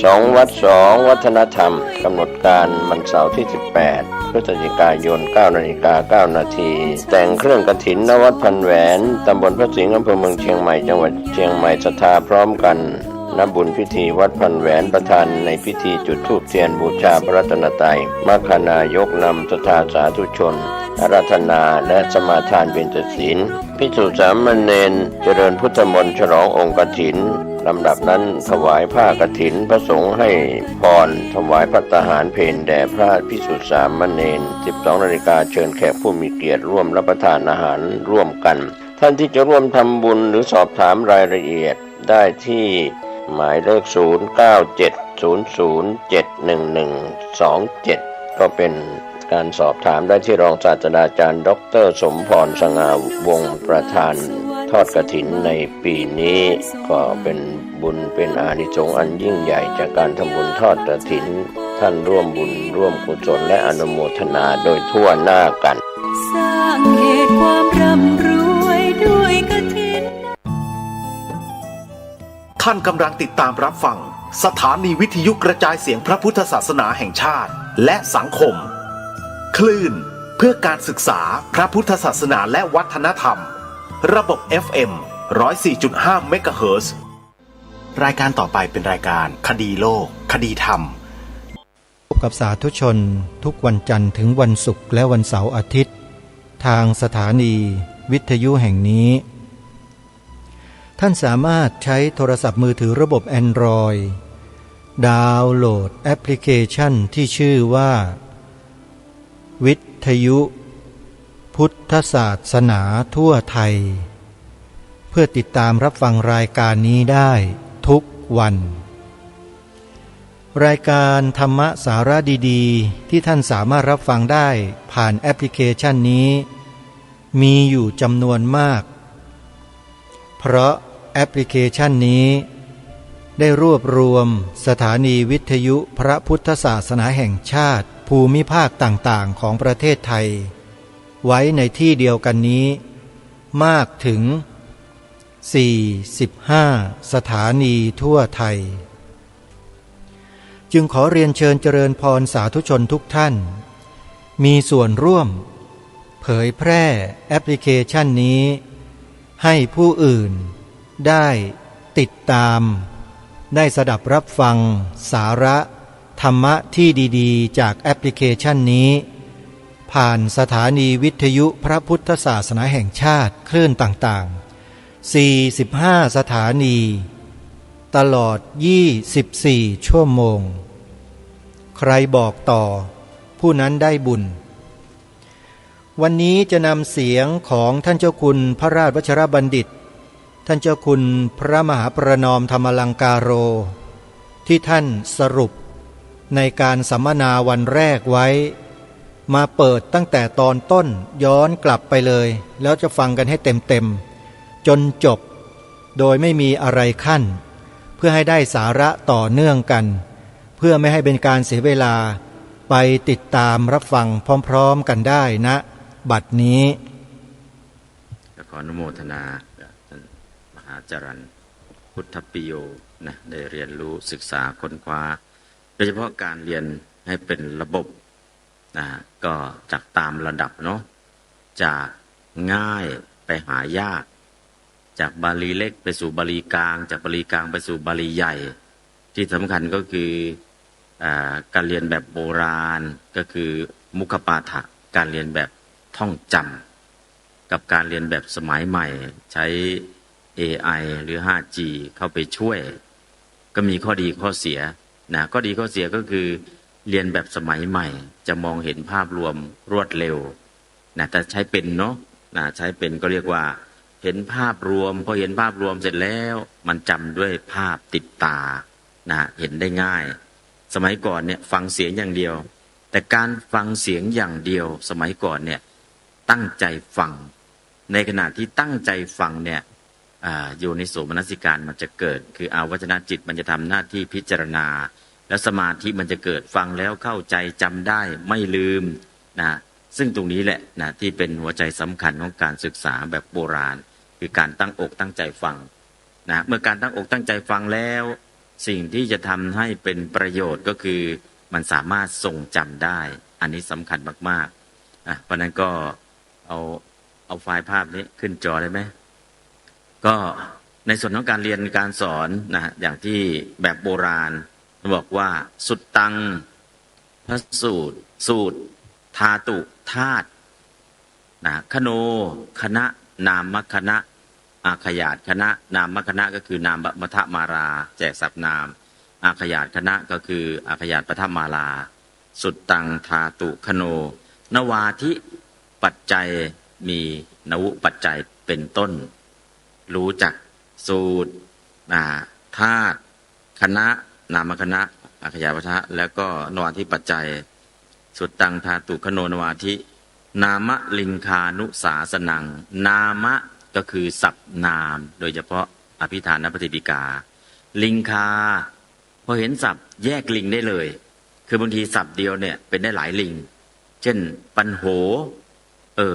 2 วัด 2 วัฒนธรรมกำหนดการวันเสาร์ที่ 18 พฤศจิกายน 9:09 น.แต่งเครื่องกฐิน ณ วัดพันแหวนตำบลพระสิงห์อำเภอเมืองเชียงใหม่จังหวัดเชียงใหม่ศรัทธาพร้อมกันณบุญพิธีวัดพันแหวนประธานในพิธีจุดธูปเทียนบูชาพระรัตนตรัยมรรคนายกนำศรัทธาสาธุชนอาราธนาและสมาทานเบญจศีลภิกษุสามเณรเจริญพุทธมนต์ฉลององค์กฐินลำดับนั้นถวายผ้ากฐินพระสงฆ์ให้พรถวายภัตตาหารเพลแด่พระภิกษุสามเณร 12 นาฬิกาเชิญแขกผู้มีเกียรติร่วมรับประทานอาหารร่วมกันท่านที่จะร่วมทำบุญหรือสอบถามรายละเอียดได้ที่หมายเลข 0970071127 ก็เป็นการสอบถามได้ที่รองศาสตราจารย์ดร.สมพรสง่าวงศ์ประธานทอดกฐินในปีนี้ก็เป็นบุญเป็นอานิสงส์อันยิ่งใหญ่จากการทำบุญทอดกฐินท่านร่วมบุญร่วมกุศลและอนุโมทนาโดยทั่วหน้ากันสร้างเหตุความร่ำรวยด้วยกฐินท่านกำลังติดตามรับฟังสถานีวิทยุกระจายเสียงพระพุทธศาสนาแห่งชาติและสังคมคลื่นเพื่อการศึกษาพระพุทธศาสนาและวัฒนธรรมระบบ FM 104.5 เมกะเฮิรตซ์รายการต่อไปเป็นรายการคดีโลกคดีธรรมพบกับสาธุชนทุกวันจันทร์ถึงวันศุกร์และวันเสาร์อาทิตย์ทางสถานีวิทยุแห่งนี้ท่านสามารถใช้โทรศัพท์มือถือระบบ Android ดาวน์โหลดแอปพลิเคชันที่ชื่อว่าวิทยุพุทธศาสนาทั่วไทยเพื่อติดตามรับฟังรายการนี้ได้ทุกวันรายการธรรมะสาระดีๆที่ท่านสามารถรับฟังได้ผ่านแอปพลิเคชันนี้มีอยู่จำนวนมากเพราะแอปพลิเคชันนี้ได้รวบรวมสถานีวิทยุพระพุทธศาสนาแห่งชาติภูมิภาคต่างๆของประเทศไทยไว้ในที่เดียวกันนี้มากถึง45 สถานีทั่วไทยจึงขอเรียนเชิญเจริญพรสาธุชนทุกท่านมีส่วนร่วมเผยแพร่แอปพลิเคชันนี้ให้ผู้อื่นได้ติดตามได้สดับรับฟังสาระธรรมะที่ดีๆจากแอปพลิเคชันนี้ผ่านสถานีวิทยุพระพุทธศาสนาแห่งชาติคลื่นต่างๆ45 สถานีตลอด24 ชั่วโมงใครบอกต่อผู้นั้นได้บุญวันนี้จะนำเสียงของท่านเจ้าคุณพระราชวชิรบัณฑิตท่านเจ้าคุณพระมหาประนอมธรรมลังกาโรที่ท่านสรุปในการสัมมนาวันแรกไว้มาเปิดตั้งแต่ตอนต้นย้อนกลับไปเลยแล้วจะฟังกันให้เต็มๆจนจบโดยไม่มีอะไรขั้นเพื่อให้ได้สาระต่อเนื่องกันเพื่อไม่ให้เป็นการเสียเวลาไปติดตามรับฟังพร้อมๆกันได้นะบัดนี้ขออนุโมทนาท่านมหาจรัญพุทธปิโยนะได้เรียนรู้ศึกษาค้นคว้าโดยเฉพาะการเรียนให้เป็นระบบนะก็จากตามระดับเนาะจากง่ายไปหายากจากบาลีเล็กไปสู่บาลีกลางจากบาลีกลางไปสู่บาลีใหญ่ที่สำคัญก็คือการเรียนแบบโบราณก็คือมุขปาฐะการเรียนแบบท่องจำกับการเรียนแบบสมัยใหม่ใช้ AI หรือ 5G เข้าไปช่วยก็มีข้อดีข้อเสียนะข้อดีข้อเสียก็คือเรียนแบบสมัยใหม่จะมองเห็นภาพรวมรวดเร็วนะแต่ใช้เป็นเนาะนะใช้เป็นก็เรียกว่าเห็นภาพรวมพอเห็นภาพรวมเสร็จแล้วมันจำด้วยภาพติดตานะเห็นได้ง่ายสมัยก่อนเนี่ยฟังเสียงอย่างเดียวแต่การฟังเสียงอย่างเดียวสมัยก่อนเนี่ยตั้งใจฟังในขณะที่ตั้งใจฟังเนี่ยโยนิโสมนสิการมันจะเกิดคืออาวจนจิตมันจะทำหน้าที่พิจารณาแล้วสมาธิมันจะเกิดฟังแล้วเข้าใจจำได้ไม่ลืมนะซึ่งตรงนี้แหละนะที่เป็นหัวใจสำคัญของการศึกษาแบบโบราณคือการตั้งอกตั้งใจฟังนะเมื่อการตั้งอกตั้งใจฟังแล้ว สิ่งที่จะทำให้เป็นประโยชน์ก็คือมันสามารถทรงจำได้อันนี้สำคัญมากๆเพราะนั้นก็เอาไฟล์ภาพนี้ขึ้นจอได้ไหมก็ในส่วนของการเรียนการสอนนะอย่างที่แบบโบราณบอกว่าสุดตังพระสูตรธาตุธาตุนะคโนคณะนามคณะอาขยาตคณะนามคณะก็คือนามมัทมาราแจกศัพท์นามอาขยาตคณะก็คืออาขยาตปฐมาราสุดตังธาตุคโนนวาทิปัจจัยมีนวุปัจจัยเป็นต้นรู้จักสูตรธาตุคณะนามคณะอาขยาตปฐะแล้วก็นวาทิปัจจัยสุดตังธาตุคโนนวาทินามลิงคานุสาสนังนามะก็คือศัพท์นามโดยเฉพาะอภิธานปฏิปิกาลิงคาพอเห็นศัพท์แยกลิงได้เลยคือบางทีศัพท์เดียวเนี่ยเป็นได้หลายลิงเช่นปัญโห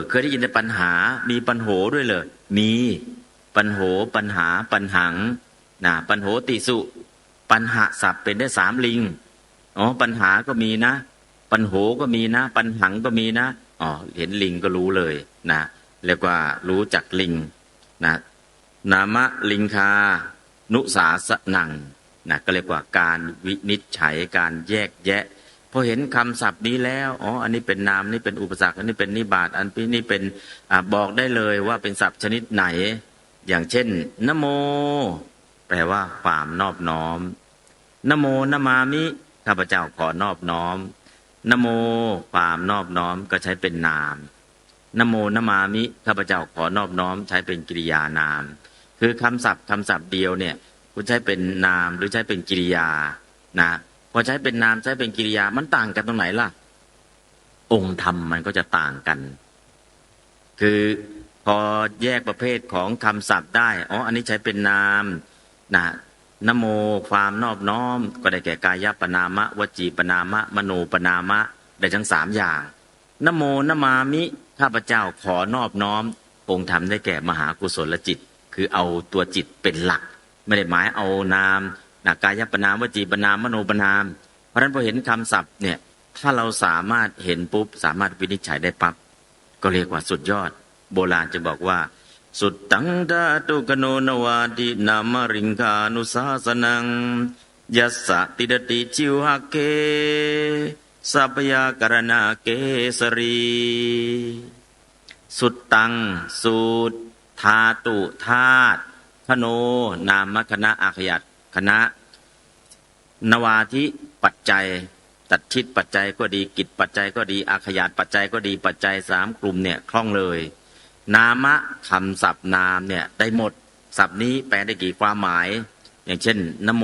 เคยได้ยินแต่ปัญหามีปัญโหด้วยเลยมีปัญโหปัญหาปัญหังปัญโหติสุปัญหาศัพท์เป็นได้3ลิงปัญหาก็มีนะปัญโหก็มีนะปัญหังก็มีนะเห็นลิงก็รู้เลยนะเรียกว่ารู้จักลิงนะนามะลิงคานุสาสนังนะก็เรียกว่าการวินิจฉัยการแยกแยะพอเห็นคำศัพท์นี้แล้วอันนี้เป็นนามนี่เป็นอุปสรรคอันนี้เป็นนิบาตอันนี้เป็นบอกได้เลยว่าเป็นศัพท์ชนิดไหนอย่างเช่นนะโมแปลว่าความนอบน้อมนะโมนะมามิข้าพเจ้าขอนอบน้อมนะโมความนอบน้อมก็ใช้เป็นนามนะโมนะมามิข้าพเจ้าขอนอบน้อมใช้เป็นกริยานามคือคำศัพท์เดียวเนี่ยคุณใช้เป็นนามหรือใช้เป็นกริยานะพอใช้เป็นนามใช้เป็นกริยามันต่างกันตรงไหนล่ะองค์ธรรมมันก็จะต่างกันคือพอแยกประเภทของคำศัพท์ได้อันนี้ใช้เป็นนามนะโมความนอบน้อมก็ได้แก่กายปนามะวจีปนามะมโนปนามะได้ทั้ง3อย่างนะโมนะมามิข้าพเจ้าขอนอบน้อมองค์ธรรมได้แก่มหากุศลจิตคือเอาตัวจิตเป็นหลักไม่ได้หมายเอานามกายปนามวจีปนามมโนปนามเพราะฉะนั้นพอเห็นคำศัพท์เนี่ยถ้าเราสามารถเห็นปุ๊บสามารถวินิจฉัยได้ปั๊บก็เรียกว่าสุดยอดโบราณจะบอกว่าสุดตังดาตุกโนนวาดินามริงคานุสาสนังยัสสะติดติจิวหเกสัพยากรณาเกสรีสุดตังสูตรธาตุธาตุคโนนามคณะอาขยัตคณะนวาทิปัจจัยตัดชิดปัจจัยก็ดีกิจปัจจัยก็ดีอาขยัตปัจจัยก็ดีปัจจัย3กลุ่มเนี่ยคล่องเลยนามะคำศัพท์นามเนี่ยได้หมดศัพท์นี้แปลได้กี่ความหมายอย่างเช่นนะโม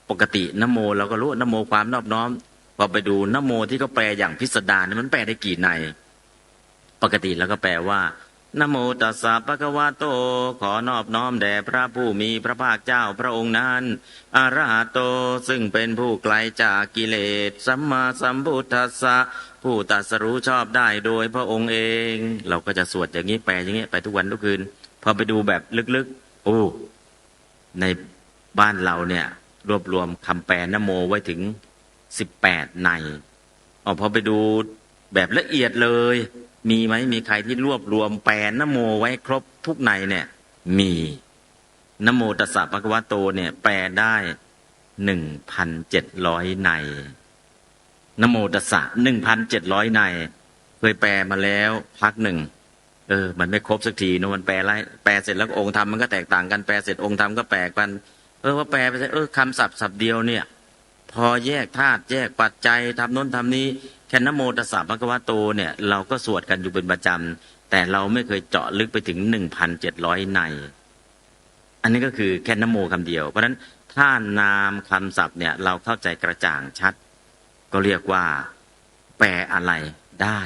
ปกตินะโมเราก็รู้นะโมความนอบน้อมพอไปดูนะโมที่เขาแปลอย่างพิสดารมันแปลได้กี่ในปกติแล้วก็แปลว่านะโมตัสสะภะคะวะโตขอนอบน้อมแด่พระผู้มีพระภาคเจ้าพระองค์นั้นอะระหะโตซึ่งเป็นผู้ไกลจากกิเลสสัมมาสัมพุทธัสสะผู้ตรัสรู้ชอบได้โดยพระองค์เองเราก็จะสวดอย่างนี้แปลอย่างนี้ไปทุกวันทุกคืนพอไปดูแบบลึกๆในบ้านเราเนี่ยรวบรวมคำแปลนะโมไว้ถึง18ในพอไปดูแบบละเอียดเลยมีไหมมีใครที่รวบรวมแปลนะโมไว้ครบทุกในเนี่ยมีนะโมตัสสะภะคะวะโตเนี่ยแปลได้ 1,700 ในนะโมตัสสะ 1,700 ในเคยแปลมาแล้วพักหนึ่งมันไม่ครบสักทีนะมันแปลเสร็จแล้วองค์ธรรมมันก็แตกต่างกันแปลเสร็จองค์ธรรมก็แปลกันว่าแปลไปคำศัพท์เดียวเนี่ยพอแยกธาตุแยกปัจจัยทำโน้นทำนี้แค่นะโมตัสสะภะคะวะโตเนี่ยเราก็สวดกันอยู่เป็นประจำแต่เราไม่เคยเจาะลึกไปถึง 1,700 ในอันนี้ก็คือแค่นะโมคำเดียวเพราะฉะนั้นถ้านามคำศัพท์เนี่ยเราเข้าใจกระจ่างชัดก็เรียกว่าแปลอะไรได้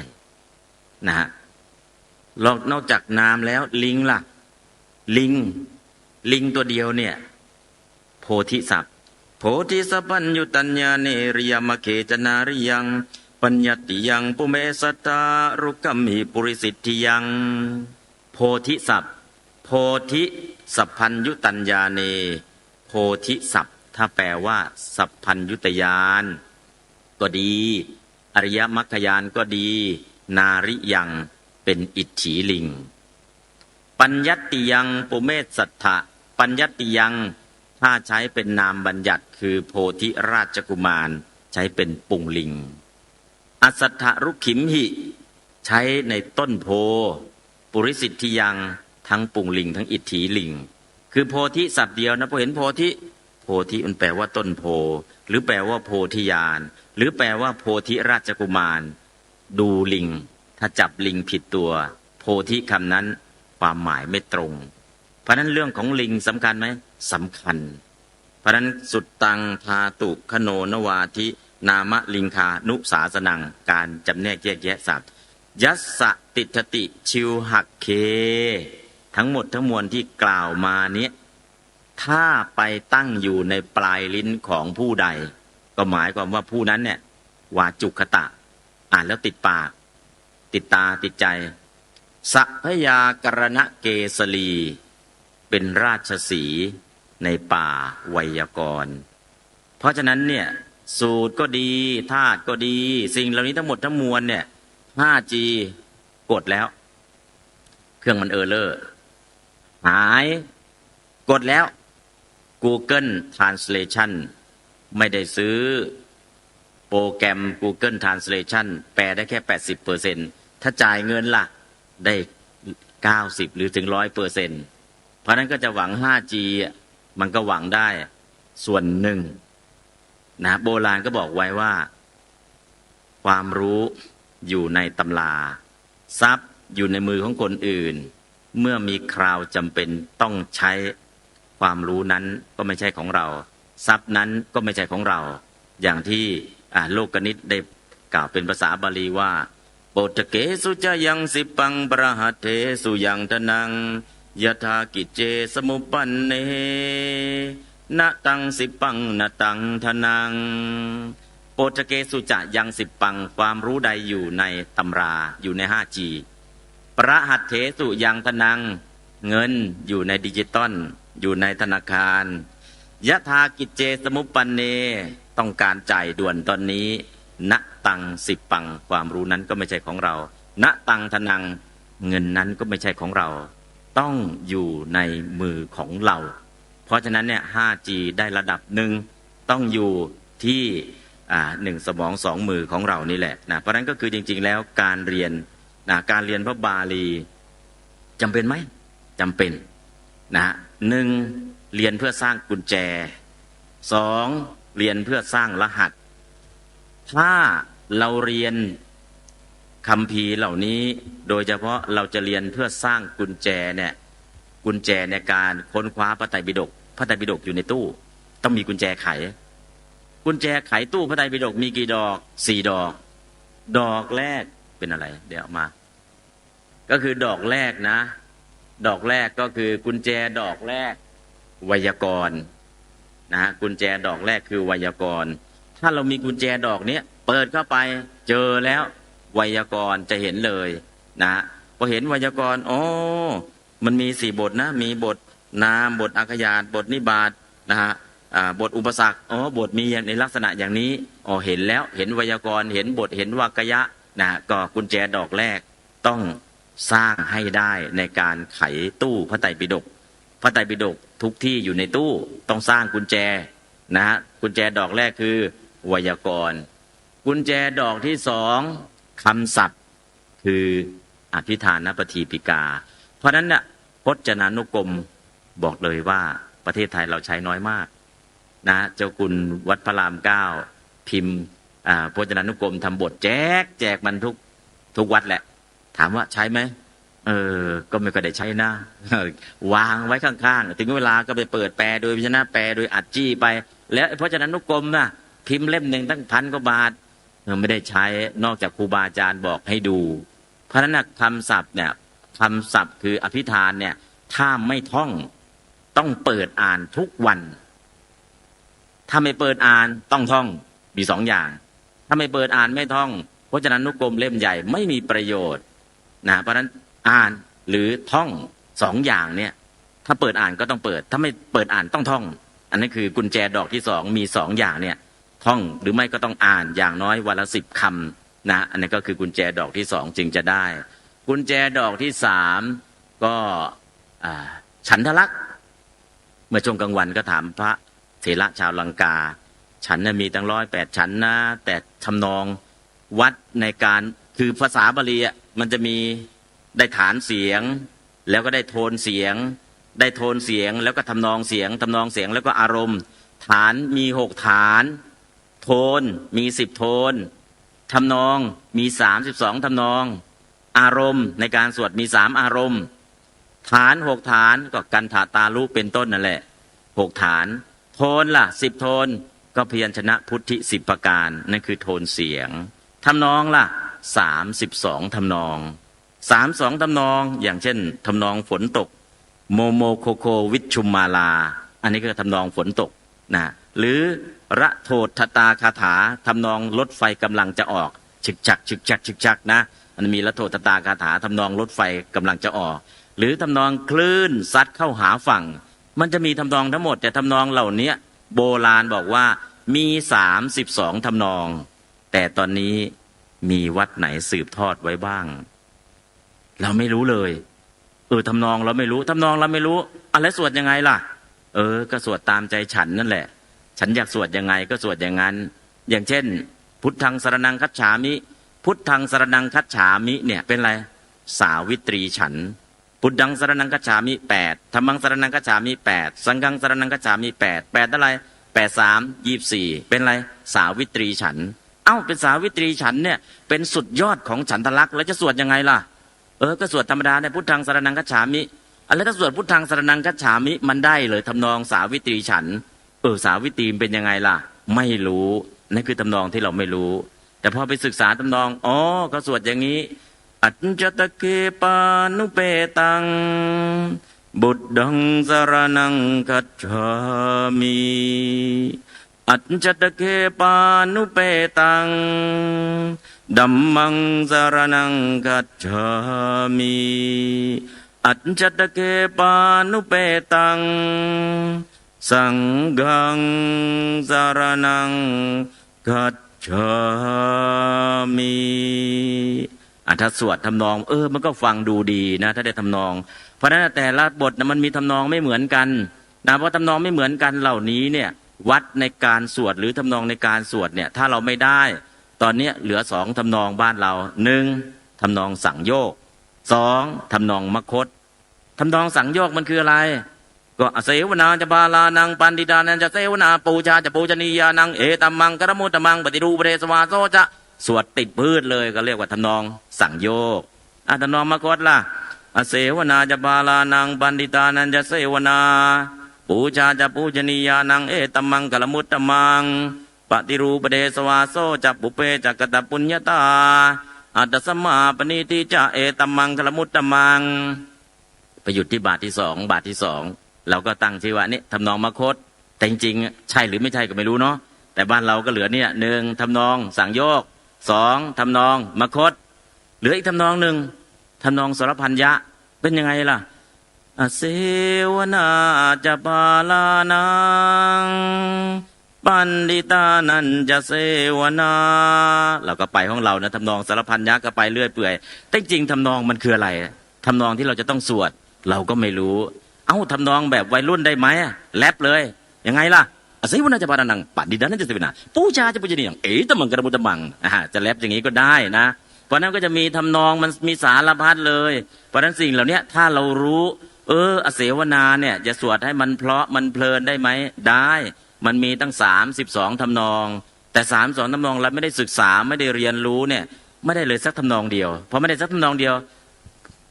นะฮะนอกจากนามแล้วลิงล่ะลิงตัวเดียวเนี่ยโพธิศัพท์โพธิสัพพัญญุตัญญาเนริยมะเขจนาริยังปัญญติยังปุเมสตารุกัมมิปุริสิทธิยังโพธิศัพท์โพธิสัพพัญญุตัญญาเนโพธิศัพท์ ถ้าแปลว่าสัพพัญญุตยานก็ดีอริยมรรคยานก็ดีนาริยังเป็นอิทธิลิงปัญญัตติยังปุเมศสัทธะปัญญัตติยังถ้าใช้เป็นนามบัญญัติคือโพธิราชกุมารใช้เป็นปุงลิงอสัทธรุขิมหิใช้ในต้นโพปุริสิทธิยังทั้งปุงลิงทั้งอิทธิลิงคือโพธิศัพท์เดียวนะพอเห็นโพธิมันแปลว่าต้นโพหรือแปลว่าโพธิญาณหรือแปลว่าโพธิราชกุมารดูลิงถ้าจับลิงผิดตัวโพธิคำนั้นความหมายไม่ตรงเพราะนั้นเรื่องของลิงสำคัญไหมสำคัญเพราะนั้นสุดตังธาตุคโนนวาทินามลิงคานุสาสนังการจำแนกแยกแยะศัพท์ยัสสะติทติชิวหักเคทั้งหมดทั้งมวลที่กล่าวมาเนี้ยถ้าไปตั้งอยู่ในปลายลิ้นของผู้ใดก็หมายความว่าผู้นั้นเนี่ยวาจุคตะอ่านแล้วติดปากติดตาติดใจสัพพยากรณะเกสลีเป็นราชสีห์ในป่าไวยากรณ์เพราะฉะนั้นเนี่ยสูตรก็ดีธาตุก็ดีสิ่งเหล่านี้ทั้งหมดทั้งมวลเนี่ย 5G กดแล้วเครื่องมันเออร์เลอร์หายกดแล้ว Google Translation ไม่ได้ซื้อโปรแกรม Google Translation แปลได้แค่ 80% ถ้าจ่ายเงินล่ะได้90หรือถึง 100%เพราะนั้นก็จะหวัง 5G มันก็หวังได้ส่วนหนึ่งนะโบราณก็บอกไว้ว่าความรู้อยู่ในตำราทรัพย์อยู่ในมือของคนอื่นเมื่อมีคราวจำเป็นต้องใช้ความรู้นั้นก็ไม่ใช่ของเราทรัพย์นั้นก็ไม่ใช่ของเราอย่างที่โลกนิตได้กล่าวเป็นภาษาบาลีว่าโปตเกสุจยังสิปังปรหัตเถสุยังทนังยถากิจเจสมุปปันเนนะตังสิปังนะตังทนังโปตเกสุจะยังสิปังความรู้ใดอยู่ในตำราอยู่ใน 5G ปรหัตเถสุยังทนังเงินอยู่ในดิจิตอลอยู่ในธนาคารยถากิจเจสมุปปันเนต้องการจ่ายด่วนตอนนี้ณตังสิปังความรู้นั้นก็ไม่ใช่ของเราณตังทนังเงินนั้นก็ไม่ใช่ของเราต้องอยู่ในมือของเราเพราะฉะนั้นเนี่ย 5G ได้ระดับหนึ่งต้องอยู่ที่1 สมอง 2 มือของเรานี่แหละนะเพราะนั้นก็คือจริงๆแล้วการเรียนการเรียนพระบาลีจำเป็นไหมจำเป็นนะ1เรียนเพื่อสร้างกุญแจ2เรียนเพื่อสร้างรหัสถ้าเราเรียนคัมภีร์เหล่านี้โดยเฉพาะเราจะเรียนเพื่อสร้างกุญแจเนี่ยกุญแจในการค้นคว้าพระไตรปิฎกพระไตรปิฎกอยู่ในตู้ต้องมีกุญแจไขกุญแจไขตู้พระไตรปิฎกมีกี่ดอก4 ดอกดอกแรกเป็นอะไรเดี๋ยวมาก็คือดอกแรกนะดอกแรกก็คือกุญแจดอกแรกไวยากรณ์นะกุญแจดอกแรกคือไวยากรณ์ถ้าเรามีกุญแจดอกนี้เปิดเข้าไปเจอแล้วไวยากรณ์จะเห็นเลยนะพอเห็นไวยากรณ์อ๋อมันมี4 บทนะมีบทนามบทอักขยาตบทนิบาตนะฮะบทอุปสรรคอ๋อบทมีในลักษณะอย่างนี้อ๋อเห็นแล้วเห็นไวยากรณ์เห็นบทเห็นวรรคยะนะก็กุญแจดอกแรกต้องสร้างให้ได้ในการไขตู้พระไตรปิฎกพระไตรปิฎกทุกที่อยู่ในตู้ต้องสร้างกุญแจนะฮะกุญแจดอกแรกคือไวยากรณ์กุญแจดอกที่2คำศัพท์คืออภิธานปฏิปิกาเพราะนั้นเนี่ยพจนานุกรมบอกเลยว่าประเทศไทยเราใช้น้อยมากนะเจ้าคุณวัดพระราม9พิมพ์พจนานุกรมทำบทแจกมันทุกวัดแหละถามว่าใช้ไหมก็ไม่ก็ได้ใช้นะวางไว้ข้างๆถึงเวลาก็ไปเปิดแปลโดยพิจารณาแปลโดยอัดจี้ไปแล้วพจนานุกรมนะพิมพ์เล่มหนึ่งตั้ง1,000 กว่าบาทไม่ได้ใช้นอกจากครูบาอาจารย์บอกให้ดูเพราะฉะนั้นคำศัพท์เนี่ยคำศัพท์คืออภิธานเนี่ยถ้าไม่ท่องต้องเปิดอ่านทุกวันถ้าไม่เปิดอ่านต้องท่องมี2 อย่างถ้าไม่เปิดอ่านไม่ท่องพจนานุกรมเล่มใหญ่ไม่มีประโยชน์นะเพราะฉะนั้นอ่านหรือท่อง2 อย่างเนี่ยถ้าเปิดอ่านก็ต้องเปิดถ้าไม่เปิดอ่านต้องท่อง อันนั้นคือกุญแจดอกที่สองมีสองอย่างเนี่ยท่องหรือไม่ก็ต้องอ่านอย่างน้อยวันละ10 คำนะอันนี้ก็คือกุญแจดอกที่สองจึงจะได้ กุญแจดอกที่สามก็ฉันทลักษณ์เมื่อช่วงกลางวันก็ถามพระเถระชาวลังกาฉันมีตั้ง108ฉันนะแต่ทำนองวัดในการคือภาษาบาลีมันจะมีได้ฐานเสียงแล้วก็ได้โทนเสียงได้โทนเสียงแล้วก็ทำนองเสียงทำนองเสียงแล้วก็อารมณ์ฐานมี6ฐานโทนมี10โทนทำนองมี32ทำนองอารมณ์ในการสวดมี3อารมณ์ฐาน6ฐานก็กันถาตาลุเป็นต้นนั่นแหละ6ฐานโทนล่ะ10โทนก็พยัญชนะพุทธิ10ประการนั่นคือโทนเสียงทำนองล่ะ32ทำนอง32ทำนองอย่างเช่นทำนองฝนตกโมโมโคโควิชุมมาลาอันนี้ก็ทำนองฝนตกนะหรือระโททตาคาถาทำนองรถไฟกำลังจะออกฉึกฉักฉึกฉักฉึกฉักนะมันมีระโททตาคาถาทำนองรถไฟกำลังจะออกหรือทำนองคลื่นซัดเข้าหาฝั่งมันจะมีทำนองทั้งหมดแต่ทำนองเหล่านี้โบราณบอกว่ามี32ทำนองแต่ตอนนี้มีวัดไหนสืบทอดไว้บ้างเราไม่รู้เลยทำนองเราไม่รู้ทำนองเราไม่รู้อะไรสวดยังไงล่ะก็สวดตามใจฉันนั่นแหละฉันอยากสวดยังไงก็สวดอย่างนั้นอย่างเช่นพุทธังสรณังคัจฉามิพุทธังสรณังคัจฉามิเนี่ยเป็นไรสาวิตรีฉันพุทธังสรณังคัจฉามิ8ธัมมังสรณังคัจฉามิ8สังฆังสรณังคัจฉามิ8อะไร8 3 24เป็นไรสาวิตรีฉันเป็นสาวิตรีฉันเนี่ยเป็นสุดยอดของฉันทลักษณ์แล้วจะสวดยังไงล่ะก็สวดธรรมดาเนี่ยพุทธังสรณังคัจฉามิแล้วถ้าสวดพุทธังสรณังคัจฉามิมันได้เลยทำนองสาวิตรีฉันสาวิตรีเป็นยังไงล่ะไม่รู้นั่นคือทำนองที่เราไม่รู้แต่พอไปศึกษาทำนองก็สวดอย่างนี้อัจจตเกปานุเปตังบุตดังสรณังคัจฉามิอัจจตเกปานุเปตังดัมมังสรณังคัจฉามิอัจจตเกปานุเปตังสังฆังสรณังคัจฉามิถ้าสวดทำนองมันก็ฟังดูดีนะถ้าได้ทำนองเพราะฉะนั้นแต่ละบทมันมีทำนองไม่เหมือนกันนะเพราะทำนองไม่เหมือนกันเหล่านี้เนี่ยวัดในการสวดหรือทำนองในการสวดเนี่ยถ้าเราไม่ได้ตอนนี้เหลือ2ทำนองบ้านเรา1ทำนองสังโยก2ทำนองมคธทำนองสังโยกมันคืออะไรก็เสวนาจะบาลานังปันติดานันจะเสวนาปูชาจะปูชนียานังเอตัมมังกรมุตตมังปฏิรูปเรสวาโซจะสวดติดพืชเลยก็เรียกว่าทำนองสังโยกทำนองมคธล่ะเสวนาจะบาลานังปันติดานันจะเสวนาปูชาจะปูชนียานังเอตัมมังกรมุตตมังปฏิรูปเดสวาโซจัปุเปจักตปุญญาตาอัตตสมาปณิติจะเอตัมมังกรมุตตมังไปหยุดที่บาทที่2บาทที่2เราก็ตั้งชื่อว่านี่ทำนองมคธแต่จริงๆใช่หรือไม่ใช่ก็ไม่รู้เนาะแต่บ้านเราก็เหลือเนี่ย1ทำนองสังโยก2ทำนองมคธเหลืออีกทำนอง1ทำนองสรพัญญะเป็นยังไงล่ะเสวนาจะบาลานังปันดิตานันจะเสวนาเราก็ไปของเรานะทำนองสารพันยักษ์ก็ไปเรื่อยเปื่อยแต่จริงทำนองมันคืออะไรทำนองที่เราจะต้องสวดเราก็ไม่รู้ทำนองแบบวัยรุ่นได้ไหมแรปเลยยังไงล่ะเสวนาจะบาลานังปันดิตานันจะเสวนาปูชาจะปูชนีอย่างตะมังกระมุตตมังจะแรปอย่างนี้ก็ได้นะเพราะนั้นก็จะมีทำนองมันมีสารพัดเลยเพราะนั้นสิ่งเหล่านี้ถ้าเรารู้เสวนาเนี่ยจะสวดให้มันเพราะมันเพลินได้ไหมได้มันมีตั้ง32ทำนองแต่32ทำนองเราไม่ได้ศึกษาไม่ได้เรียนรู้เนี่ยไม่ได้เลยสักทำนองเดียวพอไม่ได้สักทำนองเดียว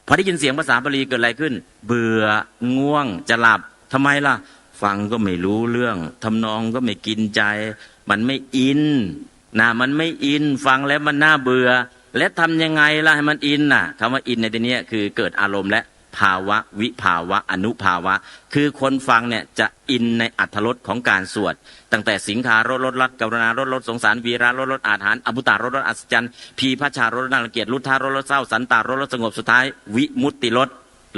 พอได้ยินเสียงภาษาบาลีเกิดอะไรขึ้นเบื่อง่วงจะหลับทำไมล่ะฟังก็ไม่รู้เรื่องทำนองก็ไม่กินใจมันไม่อินนะมันไม่อินฟังแล้วมันน่าเบื่อและทำยังไงล่ะให้มันอินคำว่าอินในที่นี้คือเกิดอารมณ์และภาวะวิภาวะอนุภาวะคือคนฟังเนี่ยจะอินในอรรถรสของการสวดตั้งแต่สิงคารสรสรัตกรุณารสรสสงสารวีระรสอาถรรพ์อภุตารสอัศจรรย์พีพชารสน่ารังเกียจลุทธารสเศร้าสันตารสสงบสุดท้ายวิมุตติ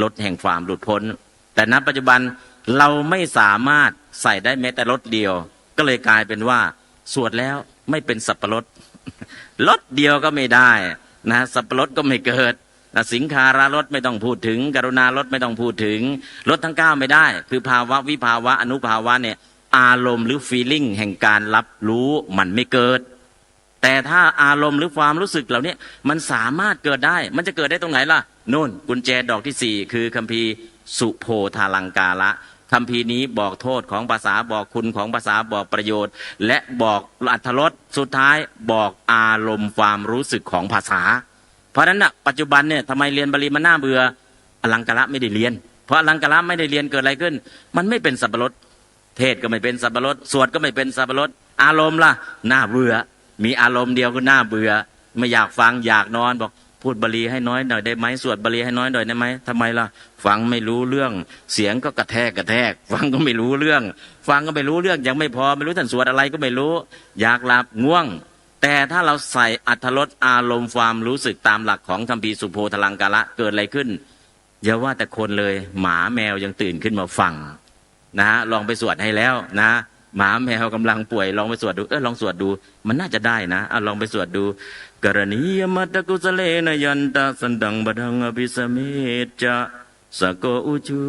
รสแห่งความหลุดพ้นแต่ณปัจจุบัน เราไม่สามารถใส่ได้แม้แต่รสเดียวก็เลยกลายเป็นว่าสวดแล้วไม่เป็นสับปะรด รสเดียวก็ไม่ได้นะสับปะรดก็ไม่เกิดสิงคารารสไม่ต้องพูดถึงกรุณารสไม่ต้องพูดถึงรสทั้ง9ไม่ได้คือภาวะวิภาวะอนุภาวะเนี่ยอารมณ์หรือ feeling แห่งการรับรู้มันไม่เกิดแต่ถ้าอารมณ์หรือความรู้สึกเหล่านี้มันสามารถเกิดได้มันจะเกิดได้ตรงไหนล่ะโน่นกุญแจดอกที่4คือคัมภีร์สุโพธาลังกาละคัมภีร์นี้บอกโทษของภาษาบอกคุณของภาษาบอกประโยชน์และบอกอรรถรสสุดท้ายบอกอารมณ์ความรู้สึกของภาษาเพราะฉะนั้นปัจจุบันเนี่ยทำไมเรียนบาลีมันน่าเบื่ออลังกาละไม่ได้เรียนเพราะอลังกาละไม่ได้เรียนเกิดอะไรขึ้นมันไม่เป็นสับปะรดเทศก็ไม่เป็นสับปะรดสวดก็ไม่เป็นสับปะรดอารมณ์ล่ะน่าเบื่อมีอารมณ์เดียวก็น่าเบื่อไม่อยากฟังอยากนอนบอกพูดบาลีให้น้อยหน่อยได้ไหมสวดบาลีให้น้อยหน่อยได้ไหมทำไมล่ะฟังไม่รู้เรื่องเสียงก็กระแทกฟังก็ไม่รู้เรื่องฟังก็ไม่รู้เรื่องยังไม่พอไม่รู้ท่านสวดอะไรก็ไม่รู้อยากหลับง่วงแต่ถ้าเราใส่อรรถรสอารมณ์ความรู้สึกตามหลักของคัมภีร์สุโพธาลังกาละเกิดอะไรขึ้นอย่าว่าแต่คนเลยหมาแมวยังตื่นขึ้นมาฟังนะฮะลองไปสวดให้แล้วนะหมาแมวกำลังป่วยลองไปสวดดูลองสวดดูมันน่าจะได้นะลองไปสวดดูกรณียมัตตกุสเลนยันตะสันดังบดังอภิสเมจะสโกอุจู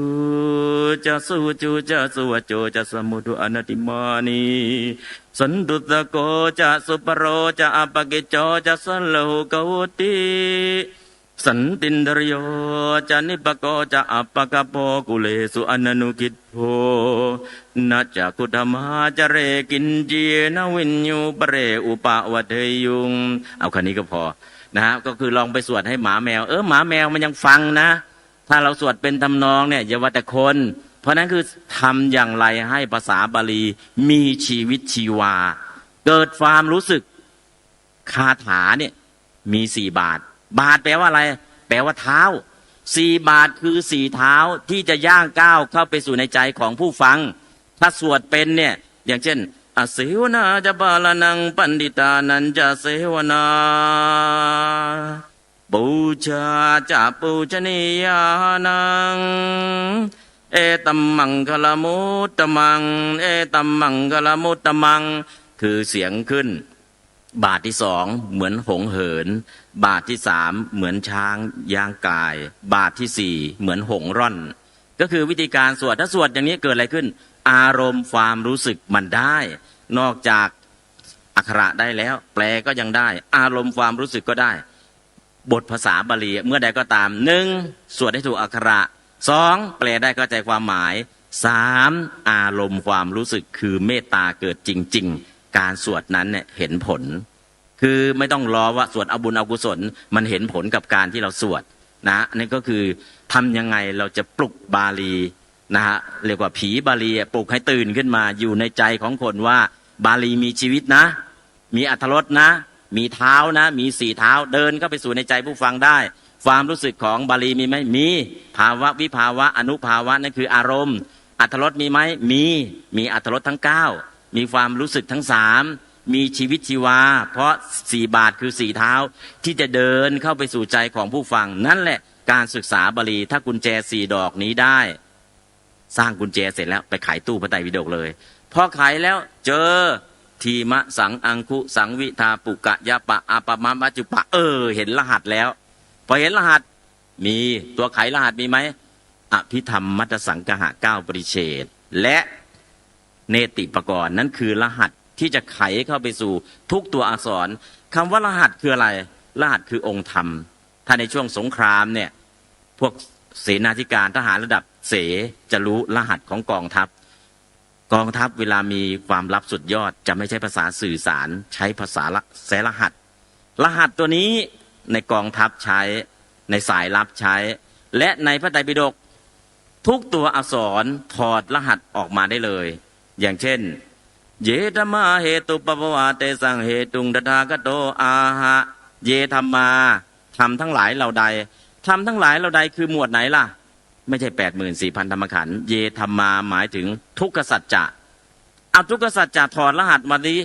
จะสุจูจะสุวโจจะสมุทุอนัติมานีสันตุตโกจะสุปโรจะอปกิจโจจะสัลโลกวติสันตินดรโยจะนิปโกจะอัปปกโปกุเลสุอนันุกิจโภนัจจคุธมาจะเรกินเจนวินยูปเรอุปวะเทยุงเอาแค่นี้ก็พอนะฮะก็คือลองไปสวดให้หมาแมวหมาแมวมันยังฟังนะถ้าเราสวดเป็นทำนองเนี่ยอย่าว่าแต่คนเพราะนั้นคือทำอย่างไรให้ภาษาบาลีมีชีวิตชีวาเกิดความรู้สึกคาถาเนี่ยมี4 บาทบาทแปลว่าอะไรแปลว่าเท้า4 บาทคือ4 เท้าที่จะย่างก้าวเข้าไปสู่ในใจของผู้ฟังถ้าสวดเป็นเนี่ยอย่างเช่นอเสวนาจะบาลนังปันดิตานันจะเสวนาปูชาจะปูชนียานังเอตัมมังคลมุตตมังเอตัมมังคลมุตตมังคือเสียงขึ้นบาทที่2เหมือนหงเหินบาทที่3เหมือนช้างย่างกายบาทที่4เหมือนหงร่อนก็คือวิธีการสวดถ้าสวดอย่างนี้เกิดอะไรขึ้นอารมณ์ความรู้สึกมันได้นอกจากอักขระได้แล้วแปลก็ยังได้อารมณ์ความรู้สึกก็ได้บทภาษาบาลีเมื่อใดก็ตาม1สวดให้ถูกอักขระ2แปลได้เข้าใจความหมาย3อารมณ์ความรู้สึกคือเมตตาเกิดจริงๆการสวดนั้นเนี่ยเห็นผลคือไม่ต้องรอว่าสวดเอาบุญเอากุศลมันเห็นผลกับการที่เราสวดนะนี่ก็คือทำยังไงเราจะปลุกบาลีนะฮะเรียกว่าผีบาลีปลุกให้ตื่นขึ้นมาอยู่ในใจของคนว่าบาลีมีชีวิตนะมีอรรถรสนะมีเท้านะมี4 เท้าเดินเข้าไปสู่ในใจผู้ฟังได้ความรู้สึกของบาลีมีไหมมีภาวะวิภาวะอนุภาวะนั่นคืออารมณ์อรรถรสมีไหมมีอรรถรสทั้ง9มีความรู้สึกทั้ง3มีชีวิตชีวาเพราะ4 บาทคือ4 เท้าที่จะเดินเข้าไปสู่ใจของผู้ฟังนั่นแหละการศึกษาบาลีถ้ากุญแจ4 ดอกนี้ได้สร้างกุญแจเสร็จแล้วไปขายตู้พระไตรปิฎกเลยพอขายแล้วเจอทีมะสังอังคุสังวิทาปุกะยะปะอาปะมะมัจจุปะเห็นรหัสแล้วพอเห็นรหัสมีตัวไขรหัสมีไหมอภิธรรมมัตตสังกหะ9 ปริเฉดและเนติปกรณ์นั้นคือรหัสที่จะไขเข้าไปสู่ทุกตัวอักษรคำว่ารหัสคืออะไรรหัสคือองค์ธรรมถ้าในช่วงสงครามเนี่ยพวกเสนาธิการทหารระดับเสจะรู้รหัสของกองทัพเวลามีความลับสุดยอดจะไม่ใช้ภาษาสื่อสารใช้ภาษาแสรหัสตัวนี้ในกองทัพใช้ในสายลับใช้และในพระไตรปิฎกทุกตัวอักษรถอดรหัสออกมาได้เลยอย่างเช่นเยธรรมาเหตุปปวาเตสังเหตุงตถาคโตอาหะเยธรรมาทำทั้งหลายเหล่าใดทำทั้งหลายเหล่าใดคือหมวดไหนล่ะไม่ใช่ 84,000 ธรรมขันธ์เยธรรมาหมายถึงทุกขสัจจะเอาทุกขสัจจะถอดรหัสมาดิ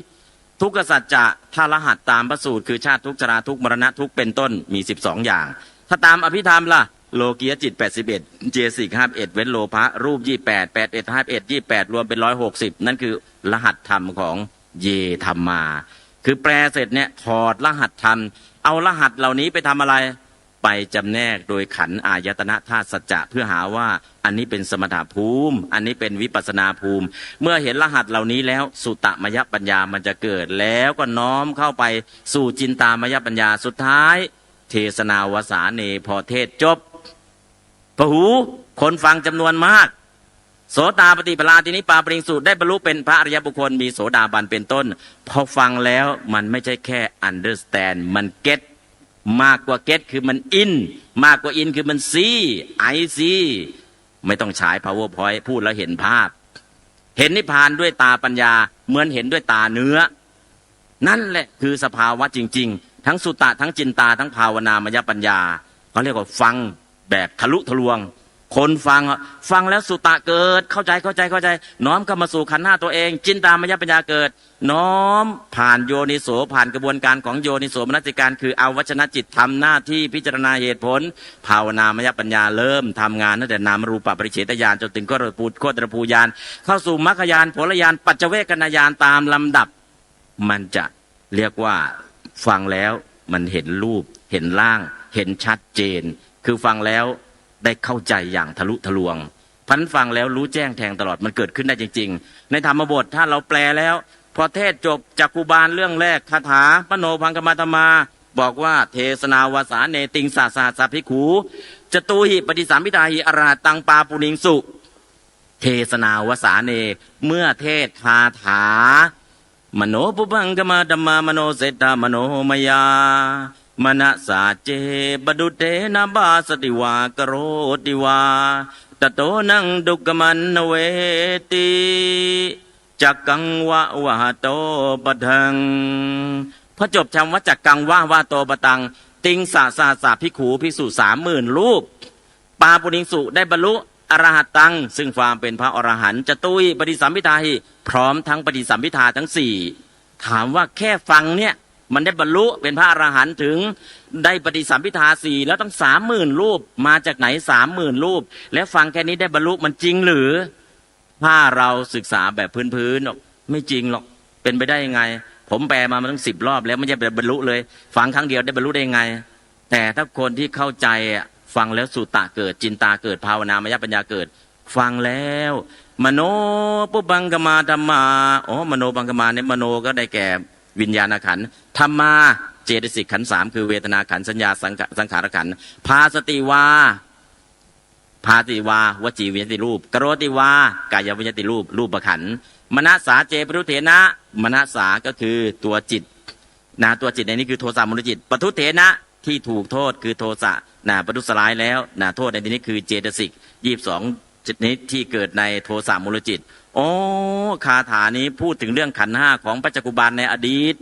ทุกขสัจจะถ้ารหัสตามพระสูตรคือชาติทุกข์ชราทุกข์มรณะทุกข์เป็นต้นมี12 อย่างถ้าตามอภิธรรมล่ะ โลกียจิต81เจสิก51เว้นโลภะรูป28 81 51 28รวมเป็น160นั่นคือรหัสธรรมของเยธรรมา คือแปลเสร็จเนี่ยถอดรหัสธรรมเอารหัสเหล่านี้ไปทำอะไรไปจำแนกโดยขันธ์อายตนะธาตุสัจจะเพื่อหาว่าอันนี้เป็นสมถภูมิอันนี้เป็นวิปัสสนาภูมิ เมื่อเห็นรหัสเหล่านี้แล้วสุตตมยปัญญามันจะเกิดแล้วก็น้อมเข้าไปสู่จินตามยปัญญาสุดท้ายเทศนาวสาเนพอเทศจบพหูคนฟังจำนวนมากโสตาปฏิปลาทีนี้ปาปริงสูตรได้บรรลุเป็นพระอริยบุคคลมีโสดาบันเป็นต้นพอฟังแล้วมันไม่ใช่แค่ understand มัน get มากกว่า get คือมัน in มากกว่า in คือมัน see I see ไม่ต้องฉาย powerpoint พูดแล้วเห็นภาพเห็นนิพพานด้วยตาปัญญาเหมือนเห็นด้วยตาเนื้อนั่นแหละคือสภาวะจริงๆทั้งสุตตะทั้งจินตาทั้งภาวนามยปัญญาเขาเรียกว่าฟังแบบทะลุทะลวงคนฟังแล้วสุตตะเกิดเข้าใจน้อมเข้ามาสู่ขันธ์ห้าตัวเองจินตามยปัญญาเกิดน้อมผ่านโยนิโสผ่านกระบวนการของโยนิโสมนสิการคือเอาวชนะจิตทำหน้าที่พิจารณาเหตุผลภาวนามยปัญญาเริ่มทำงานตั้งแต่นามรูปปริเฉทญาณจนถึงโคตรภูญาณเข้าสู่มรรคญาณผลญาณปัจเจเวกญาณตามลำดับมันจะเรียกว่าฟังแล้วมันเห็นรูปเห็นร่างเห็นชัดเจนคือฟังแล้วได้เข้าใจอย่างทะลุทะลวงพันฟังแล้วรู้แจ้งแทงตลอดมันเกิดขึ้นได้จริงๆในธรรมบทถ้าเราแปลแล้วพอเทศจบจักกุบาลเรื่องแรกคาถามโนพังคมาธรรมาบอกว่าเทศนาวสาเนติงสาสาสาภิกขูจตูหิปฏิสัมพิทาหิอราตังปาปุณิงสุเทศนาวสาเนเมื่อเทศคาถามโนปุพังคมาธรรมามโนเสตามโนมยามนะสาเจบดุเตนะบาสติวากโรติวาตโตนังดุกมันเวติจักกังวะวะโตปะทังพอจบคำว่าจักกังวะโตปะตังติงสาสาสาภิกขุภิกษุ30,000 รูปปาปุณิงสุได้บรรลุอรหัตตังซึ่งความเป็นพระอรหันต์จตุยปฏิสัมพิทาหิพร้อมทั้งปฏิสัมพิทาทั้ง4ถามว่าแค่ฟังเนี่ยมันได้บรรลุเป็นพระอรหันต์ถึงได้ปฏิสัมพิทา4แล้วต้อง30,000 รูปมาจากไหน30,000 รูปแล้วฟังแค่นี้ได้บรรลุมันจริงหรือถ้าเราศึกษาแบบพื้นๆไม่จริงหรอกเป็นไปได้ยังไงผมแปลมามันต้อง10 รอบแล้วไม่ใช่บรรลุเลยฟังครั้งเดียวได้บรรลุได้ยังไงแต่ถ้าคนที่เข้าใจฟังแล้วสุตตะเกิดจินตาเกิดภาวนามยปัญญาเกิดฟังแล้วมโนปุบังกมาธรรมามโนบังกมาเนี่ยมโนก็ได้แก่วิญญาณขันธ์ธรรมาเจตสิกขันธ์3คือเวทนาขันธ์สัญญาสังขารขันธ์ภาสติวาวจีวิญญาติรูปกโรติวากายวิญญาติรูปขันธ์มนัสสาเจปทุเถนะมนัสสาก็คือตัวจิตตัวจิตในนี้คือโทสะมูลจิตปทุเถนะที่ถูกโทษคือโทสะประทุษร้ายแล้วโทษในที่นี้คือเจตสิก22ชนิดที่เกิดในโทสะมูลจิตโอ้คาถานี้พูดถึงเรื่องขันธ์5ของปัจจุบันในอดีต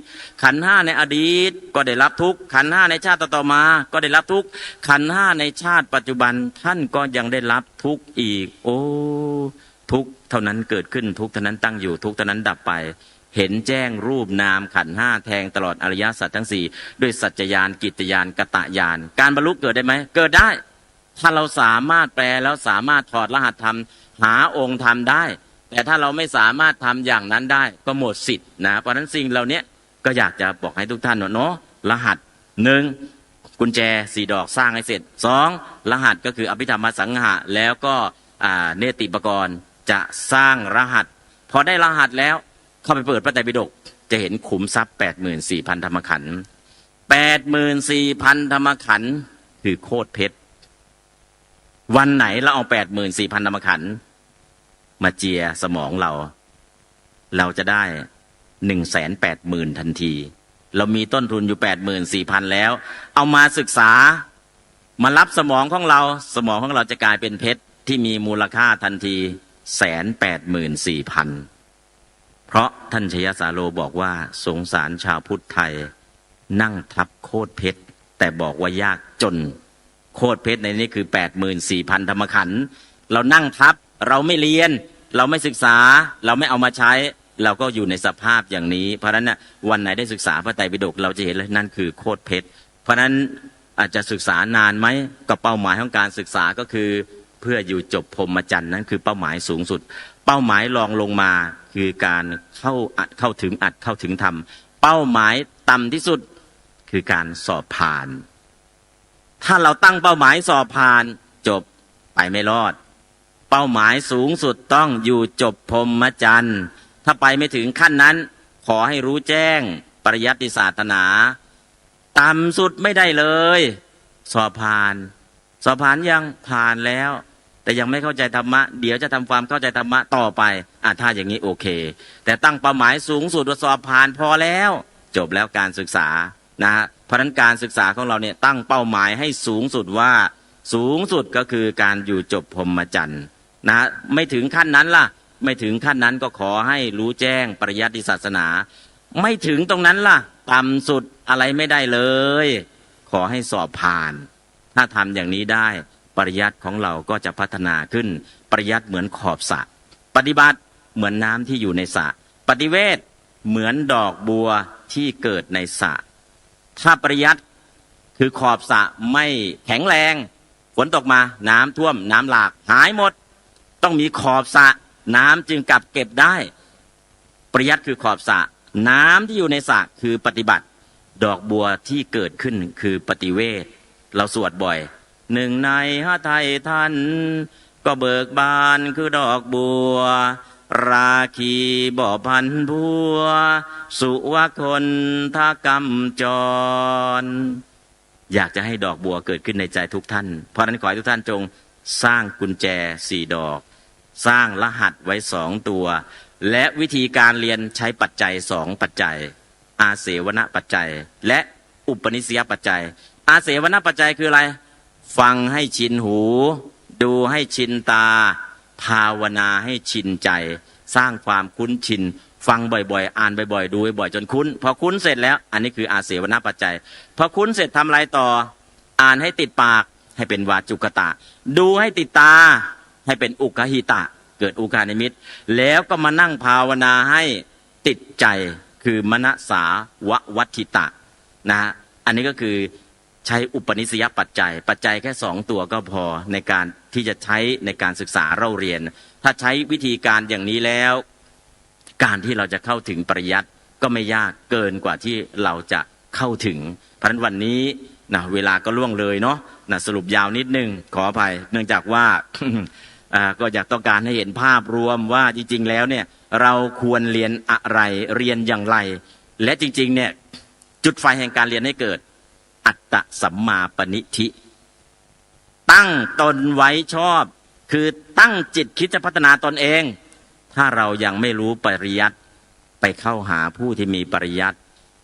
ขันธ์5ในอดีตก็ได้รับทุกข์ขันธ์5ในชาติต่อมาก็ได้รับทุกข์ขันธ์5ในชาติปัจจุบันท่านก็ยังได้รับทุกข์อีกโอ้ทุกข์เท่านั้นเกิดขึ้นทุกข์เท่านั้นตั้งอยู่ทุกข์เท่านั้นดับไปเห็นแจ้งรูปนามขันธ์5แทงตลอดอริยสัจทั้ง4ด้วยสัจจญาณกิตตญาณกตญาณการบรรลุเกิดได้ไหมเกิดได้ถ้าเราสามารถแปลแล้วสามารถถอดรหัสธรรมหาองค์ธรรมได้แต่ถ้าเราไม่สามารถทำอย่างนั้นได้ก็หมดสิทธิ์เพราะฉะนั้นสิ่งเหล่านี้ก็อยากจะบอกให้ทุกท่านเนาะรหัส1กุญแจ4 ดอกสร้างให้เสร็จ2รหัสก็คืออภิธรรมสังหะแล้วก็เนติปกรณ์จะสร้างรหัสพอได้รหัสแล้วเข้าไปเปิดพระไตรปิฎกจะเห็นขุมทรัพย์ 84,000 ธรรมขันธ์ 84,000 ธรรมขันธ์คือโคตรเพชรวันไหนเราเอา 84,000 ธรรมขันธ์มาเจียสมองเราจะได้ 180,000 ทันทีเรามีต้นทุนอยู่ 84,000 แล้วเอามาศึกษามารับสมองของเราจะกลายเป็นเพชรที่มีมูลค่าทันที 184,000 เพราะท่านชยสาโลบอกว่าสงสารชาวพุทธไทยนั่งทับโคตรเพชรแต่บอกว่ายากจนโคตรเพชรในนี้คือ 84,000 ธรรมขันธ์เรานั่งทับเราไม่เรียนเราไม่ศึกษาเราไม่เอามาใช้เราก็อยู่ในสภาพอย่างนี้เพราะฉะนั้นวันไหนได้ศึกษาพระไตรปิฎกเราจะเห็นเลยนั่นคือโคตรเพชรเพราะฉะนั้น อาจจะศึกษานานไหมก็เป้าหมายของการศึกษาก็คือเพื่ออยู่จบพรหมจรรย์นั้นคือเป้าหมายสูงสุดเป้าหมายรองลงมาคือการเข้าถึงอัดเข้าถึงธรรมเป้าหมายต่ำที่สุดคือการสอบผ่านถ้าเราตั้งเป้าหมายสอบผ่านจบไปไม่รอดเป้าหมายสูงสุดต้องอยู่จบพรหมจรรย์ถ้าไปไม่ถึงขั้นนั้นขอให้รู้แจ้งปริยัติศาสนาต่ำสุดไม่ได้เลยสอบผ่านยังผ่านแล้วแต่ยังไม่เข้าใจธรรมะเดี๋ยวจะทำความเข้าใจธรรมะต่อไปถ้าอย่างนี้โอเคแต่ตั้งเป้าหมายสูงสุดว่าสอบผ่านพอแล้วจบแล้วการศึกษานะเพราะฉะนั้นการศึกษาของเราเนี่ยตั้งเป้าหมายให้สูงสุดว่าสูงสุดก็คือการอยู่จบพรหมจรรย์นะไม่ถึงขั้นนั้นล่ะไม่ถึงขั้นนั้นก็ขอให้รู้แจ้งปริยัติศาสนาไม่ถึงตรงนั้นล่ะต่ำสุดอะไรไม่ได้เลยขอให้สอบผ่านถ้าทำอย่างนี้ได้ปริยัติของเราก็จะพัฒนาขึ้นปริยัติเหมือนขอบสระปฏิบัติเหมือนน้ำที่อยู่ในสระปฏิเวทเหมือนดอกบัวที่เกิดในสระถ้าปริยัติคือขอบสระไม่แข็งแรงฝนตกมาน้ำท่วมน้ำหลากหายหมดต้องมีขอบสระน้ำจึงกลับเก็บได้ปริยัติคือขอบสระน้ำที่อยู่ในสระคือปฏิบัติดอกบัวที่เกิดขึ้นคือปฏิเวทเราสวดบ่อยหนึ่งในหไทยท่านก็เบิกบานคือดอกบัวราคีบ่อพันบัวสุวคนทากรรมจรอยากจะให้ดอกบัวเกิดขึ้นในใจทุกท่านเพราะนั้นขอให้ทุกท่านจงสร้างกุญแจ4 ดอกสร้างรหัสไว้2 ตัวและวิธีการเรียนใช้ปัจจัย2 ปัจจัยอาเสวนปัจจัยและอุปนิสัยปัจจัยอาเสวนปัจจัยคืออะไรฟังให้ชินหูดูให้ชินตาภาวนาให้ชินใจสร้างความคุ้นชินฟังบ่อยๆอ่านบ่อยๆดูบ่อยๆจนคุ้นพอคุ้นเสร็จแล้วอันนี้คืออาเสวนปัจจัยพอคุ้นเสร็จทำอะไรต่ออ่านให้ติดปากให้เป็นวาจุกตะดูให้ติดตาให้เป็นอุกหิตะเกิดอุกานิมิตแล้วก็มานั่งภาวนาให้ติดใจคือมนสาววัตถิตะนะอันนี้ก็คือใช้อุปนิสัยปัจจัยแค่2 ตัวก็พอในการที่จะใช้ในการศึกษาเราเรียนถ้าใช้วิธีการอย่างนี้แล้วการที่เราจะเข้าถึงปริยัติก็ไม่ยากเกินกว่าที่เราจะเข้าถึงเพราะฉะนั้นวันนี้นะเวลาก็ล่วงเลยเนาะนะสรุปยาวนิดนึงขออภัยเนื่องจากว่า ก็อยากต้องการให้เห็นภาพรวมว่าจริงๆแล้วเนี่ยเราควรเรียนอะไรเรียนอย่างไรและจริงๆเนี่ยจุดไฟแห่งการเรียนให้เกิดอัตตสัมมาปณิธิตั้งตนไว้ชอบคือตั้งจิตคิดจะพัฒนาตนเองถ้าเรายังไม่รู้ปริยัติไปเข้าหาผู้ที่มีปริยัติ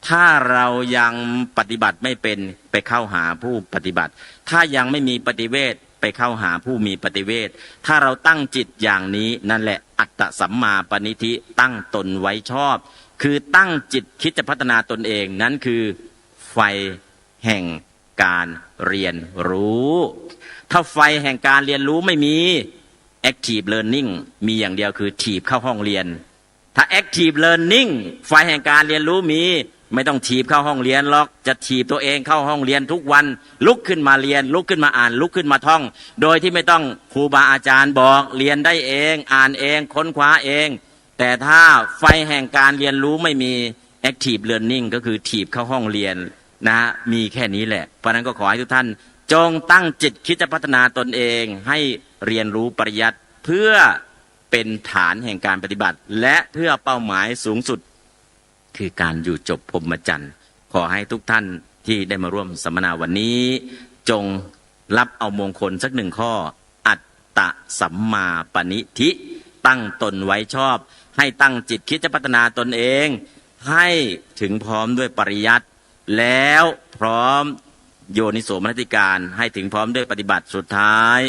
ถ้าเรายังปฏิบัติไม่เป็นไปเข้าหาผู้ปฏิบัติถ้ายังไม่มีปฏิเวทไปเข้าหาผู้มีปฏิเวทถ้าเราตั้งจิตอย่างนี้นั่นแหละอัตตสัมมาปณิธิตั้งตนไว้ชอบคือตั้งจิตคิดจะพัฒนาตนเองนั้นคือไฟแห่งการเรียนรู้ถ้าไฟแห่งการเรียนรู้ไม่มี active learning มีอย่างเดียวคือถีบเข้าห้องเรียนถ้า active learning ไฟแห่งการเรียนรู้มีไม่ต้องถีบเข้าห้องเรียนหรอกจะถีบตัวเองเข้าห้องเรียนทุกวันลุกขึ้นมาเรียนลุกขึ้นมาอ่านลุกขึ้นมาท่องโดยที่ไม่ต้องครูบาอาจารย์บอกเรียนได้เองอ่านเองค้นคว้าเองแต่ถ้าไฟแห่งการเรียนรู้ไม่มี active learning ก็คือถีบเข้าห้องเรียนนะมีแค่นี้แหละเพราะนั้นก็ขอให้ทุกท่านจงตั้งจิตคิดจะพัฒนาตนเองให้เรียนรู้ปริยัติเพื่อเป็นฐานแห่งการปฏิบัติและเพื่อเป้าหมายสูงสุดคือการอยู่จบพรหมจรรย์ขอให้ทุกท่านที่ได้มาร่วมสัมมนาวันนี้จงรับเอามงคลสัก1 ข้ออัตตสัมมาปณิธิตั้งตนไว้ชอบให้ตั้งจิตคิดจะพัฒนาตนเองให้ถึงพร้อมด้วยปริยัติแล้วพร้อมโยนิโสมนสิการให้ถึงพร้อมด้วยปฏิบัติสุดท้าย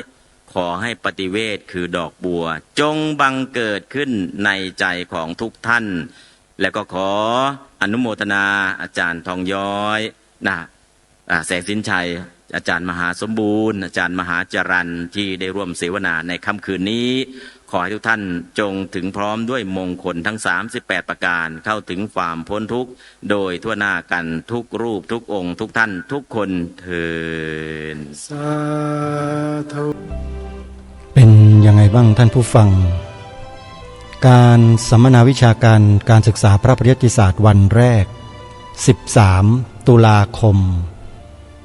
ขอให้ปฏิเวทคือดอกบัวจงบังเกิดขึ้นในใจของทุกท่านแล้วก็ขออนุโมทนาอาจารย์ทองย้อยนะแสงสินชัยอาจารย์มหาสมบูรณ์อาจารย์มหาจรัญที่ได้ร่วมเสวนาในค่ำคืนนี้ ขอให้ทุกท่านจงถึงพร้อมด้วยมงคลทั้ง38ประการเข้าถึงความพ้นทุกข์โดยทั่วหน้ากันทุกรูปทุกองค์ทุกท่านทุกคนเถิดสาธุ เป็นยังไงบ้างท่านผู้ฟังการสัมมนาวิชาการศึกษาพระปริยัติศาสตร์วันแรก13ตุลาคม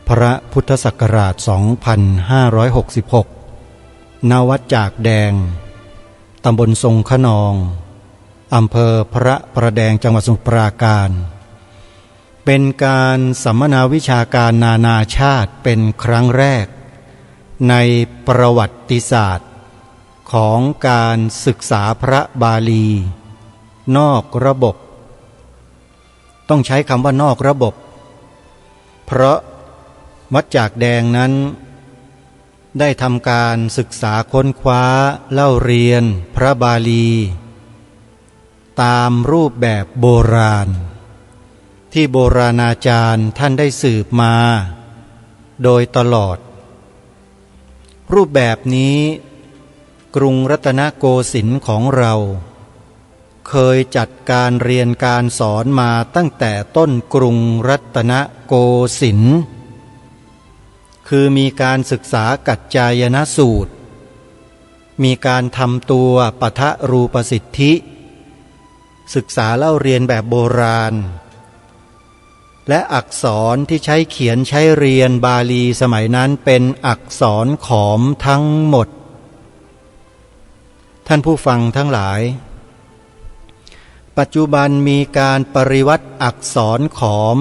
พระพุทธศักราช2566ณ วัดจากแดงตำบลทรงขนองอำเภอพระประแดงจังหวัดสมุทรปราการเป็นการสัมมนาวิชาการนานาชาติเป็นครั้งแรกในประวัติศาสตร์ของการศึกษาพระบาลีนอกระบบต้องใช้คำว่านอกระบบเพราะวัดจากแดงนั้นได้ทำการศึกษาค้นคว้าเล่าเรียนพระบาลีตามรูปแบบโบราณที่โบราณอาจารย์ท่านได้สืบมาโดยตลอดรูปแบบนี้กรุงรัตนโกสินทร์ของเราเคยจัดการเรียนการสอนมาตั้งแต่ต้นกรุงรัตนโกสินทร์คือมีการศึกษากัจจายนสูตรมีการทำตัวปทะรูปสิทธิศึกษาเล่าเรียนแบบโบราณและอักษรที่ใช้เขียนใช้เรียนบาลีสมัยนั้นเป็นอักษรขอมทั้งหมดท่านผู้ฟังทั้งหลายปัจจุบันมีการปริวัติอักษรขอม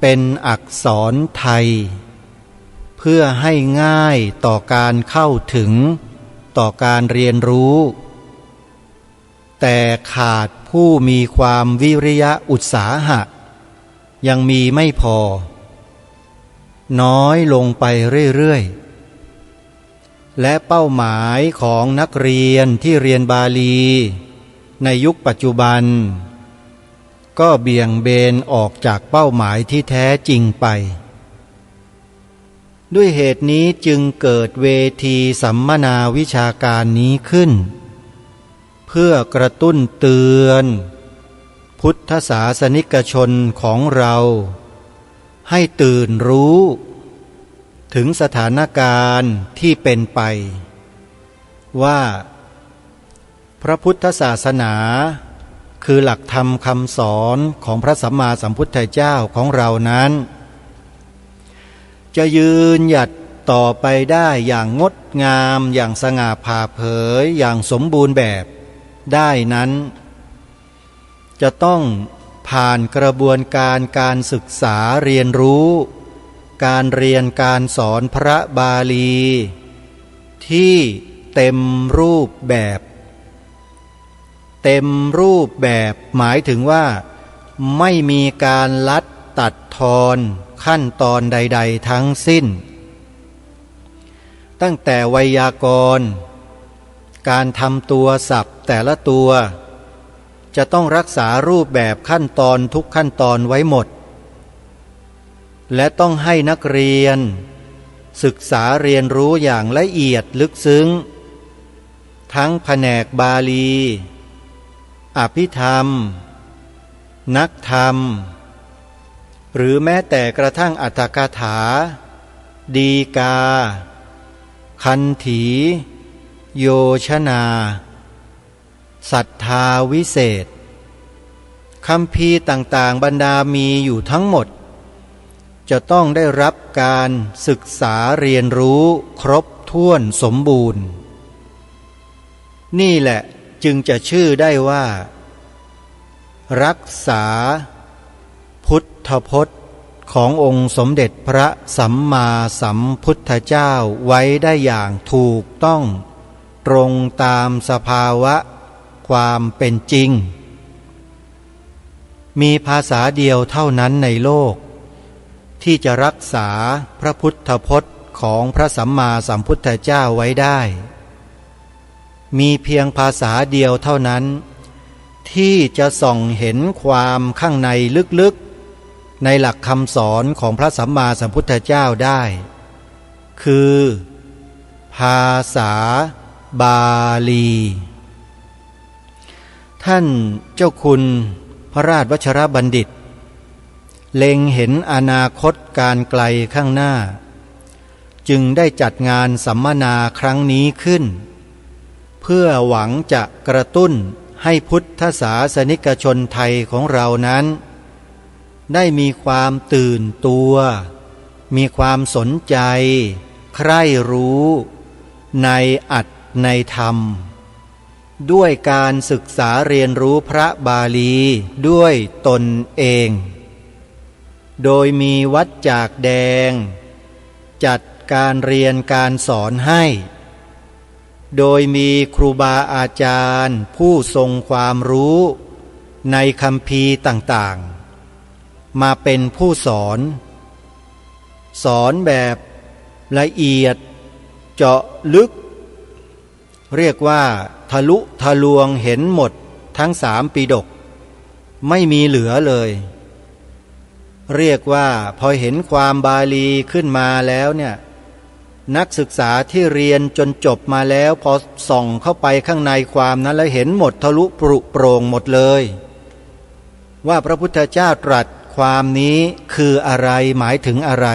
เป็นอักษรไทยเพื่อให้ง่ายต่อการเข้าถึงต่อการเรียนรู้แต่ขาดผู้มีความวิริยะอุตสาหะยังมีไม่พอน้อยลงไปเรื่อยๆและเป้าหมายของนักเรียนที่เรียนบาลีในยุคปัจจุบันก็เบี่ยงเบนออกจากเป้าหมายที่แท้จริงไปด้วยเหตุนี้จึงเกิดเวทีสัมมนาวิชาการนี้ขึ้นเพื่อกระตุ้นเตือนพุทธศาสนิกชนของเราให้ตื่นรู้ถึงสถานการณ์ที่เป็นไปว่าพระพุทธศาสนาคือหลักธรรมคำสอนของพระสัมมาสัมพุทธเจ้าของเรานั้นจะยืนหยัดต่อไปได้อย่างงดงามอย่างสง่าผ่าเผยอย่างสมบูรณ์แบบได้นั้นจะต้องผ่านกระบวนการศึกษาเรียนรู้การเรียนการสอนพระบาลีที่เต็มรูปแบบหมายถึงว่าไม่มีการลัดตัดทอนขั้นตอนใดๆทั้งสิ้นตั้งแต่ไวยากรณ์การทำตัวศัพท์แต่ละตัวจะต้องรักษารูปแบบขั้นตอนทุกขั้นตอนไว้หมดและต้องให้นักเรียนศึกษาเรียนรู้อย่างละเอียดลึกซึ้งทั้งแผนกบาลีอภิธรรมนักธรรมหรือแม้แต่กระทั่งอรรถกถาดีกาคันถีโยชนาศรัทธาวิเศษคัมภีร์ต่างๆบรรดามีอยู่ทั้งหมดจะต้องได้รับการศึกษาเรียนรู้ครบถ้วนสมบูรณ์นี่แหละจึงจะชื่อได้ว่ารักษาพุทธพจน์ขององค์สมเด็จพระสัมมาสัมพุทธเจ้าไว้ได้อย่างถูกต้องตรงตามสภาวะความเป็นจริงมีภาษาเดียวเท่านั้นในโลกที่จะรักษาพระพุทธพจน์ของพระสัมมาสัมพุทธเจ้าไว้ได้มีเพียงภาษาเดียวเท่านั้นที่จะส่องเห็นความข้างในลึกๆในหลักคำสอนของพระสัมมาสัมพุทธเจ้าได้คือภาษาบาลี ท่านเจ้าคุณพระราชวชรบัณฑิตเล็งเห็นอนาคตการไกลข้างหน้าจึงได้จัดงานสัมมนาครั้งนี้ขึ้นเพื่อหวังจะกระตุ้นให้พุทธศาสนิกชนไทยของเรานั้นได้มีความตื่นตัวมีความสนใจใคร่รู้ในอัตถ์ในธรรมด้วยการศึกษาเรียนรู้พระบาลีด้วยตนเองโดยมีวัดจากแดงจัดการเรียนการสอนให้โดยมีครูบาอาจารย์ผู้ทรงความรู้ในคัมภีร์ต่างๆมาเป็นผู้สอนแบบละเอียดเจาะลึกเรียกว่าทะลุทะลวงเห็นหมดทั้ง3 ปิฎกไม่มีเหลือเลยเรียกว่าพอเห็นความบาลีขึ้นมาแล้วเนี่ยนักศึกษาที่เรียนจนจบมาแล้วพอส่องเข้าไปข้างในความนั้นแล้วเห็นหมดทะลุปรุโปร่งหมดเลยว่าพระพุทธเจ้าตรัสความนี้คืออะไรหมายถึงอะไร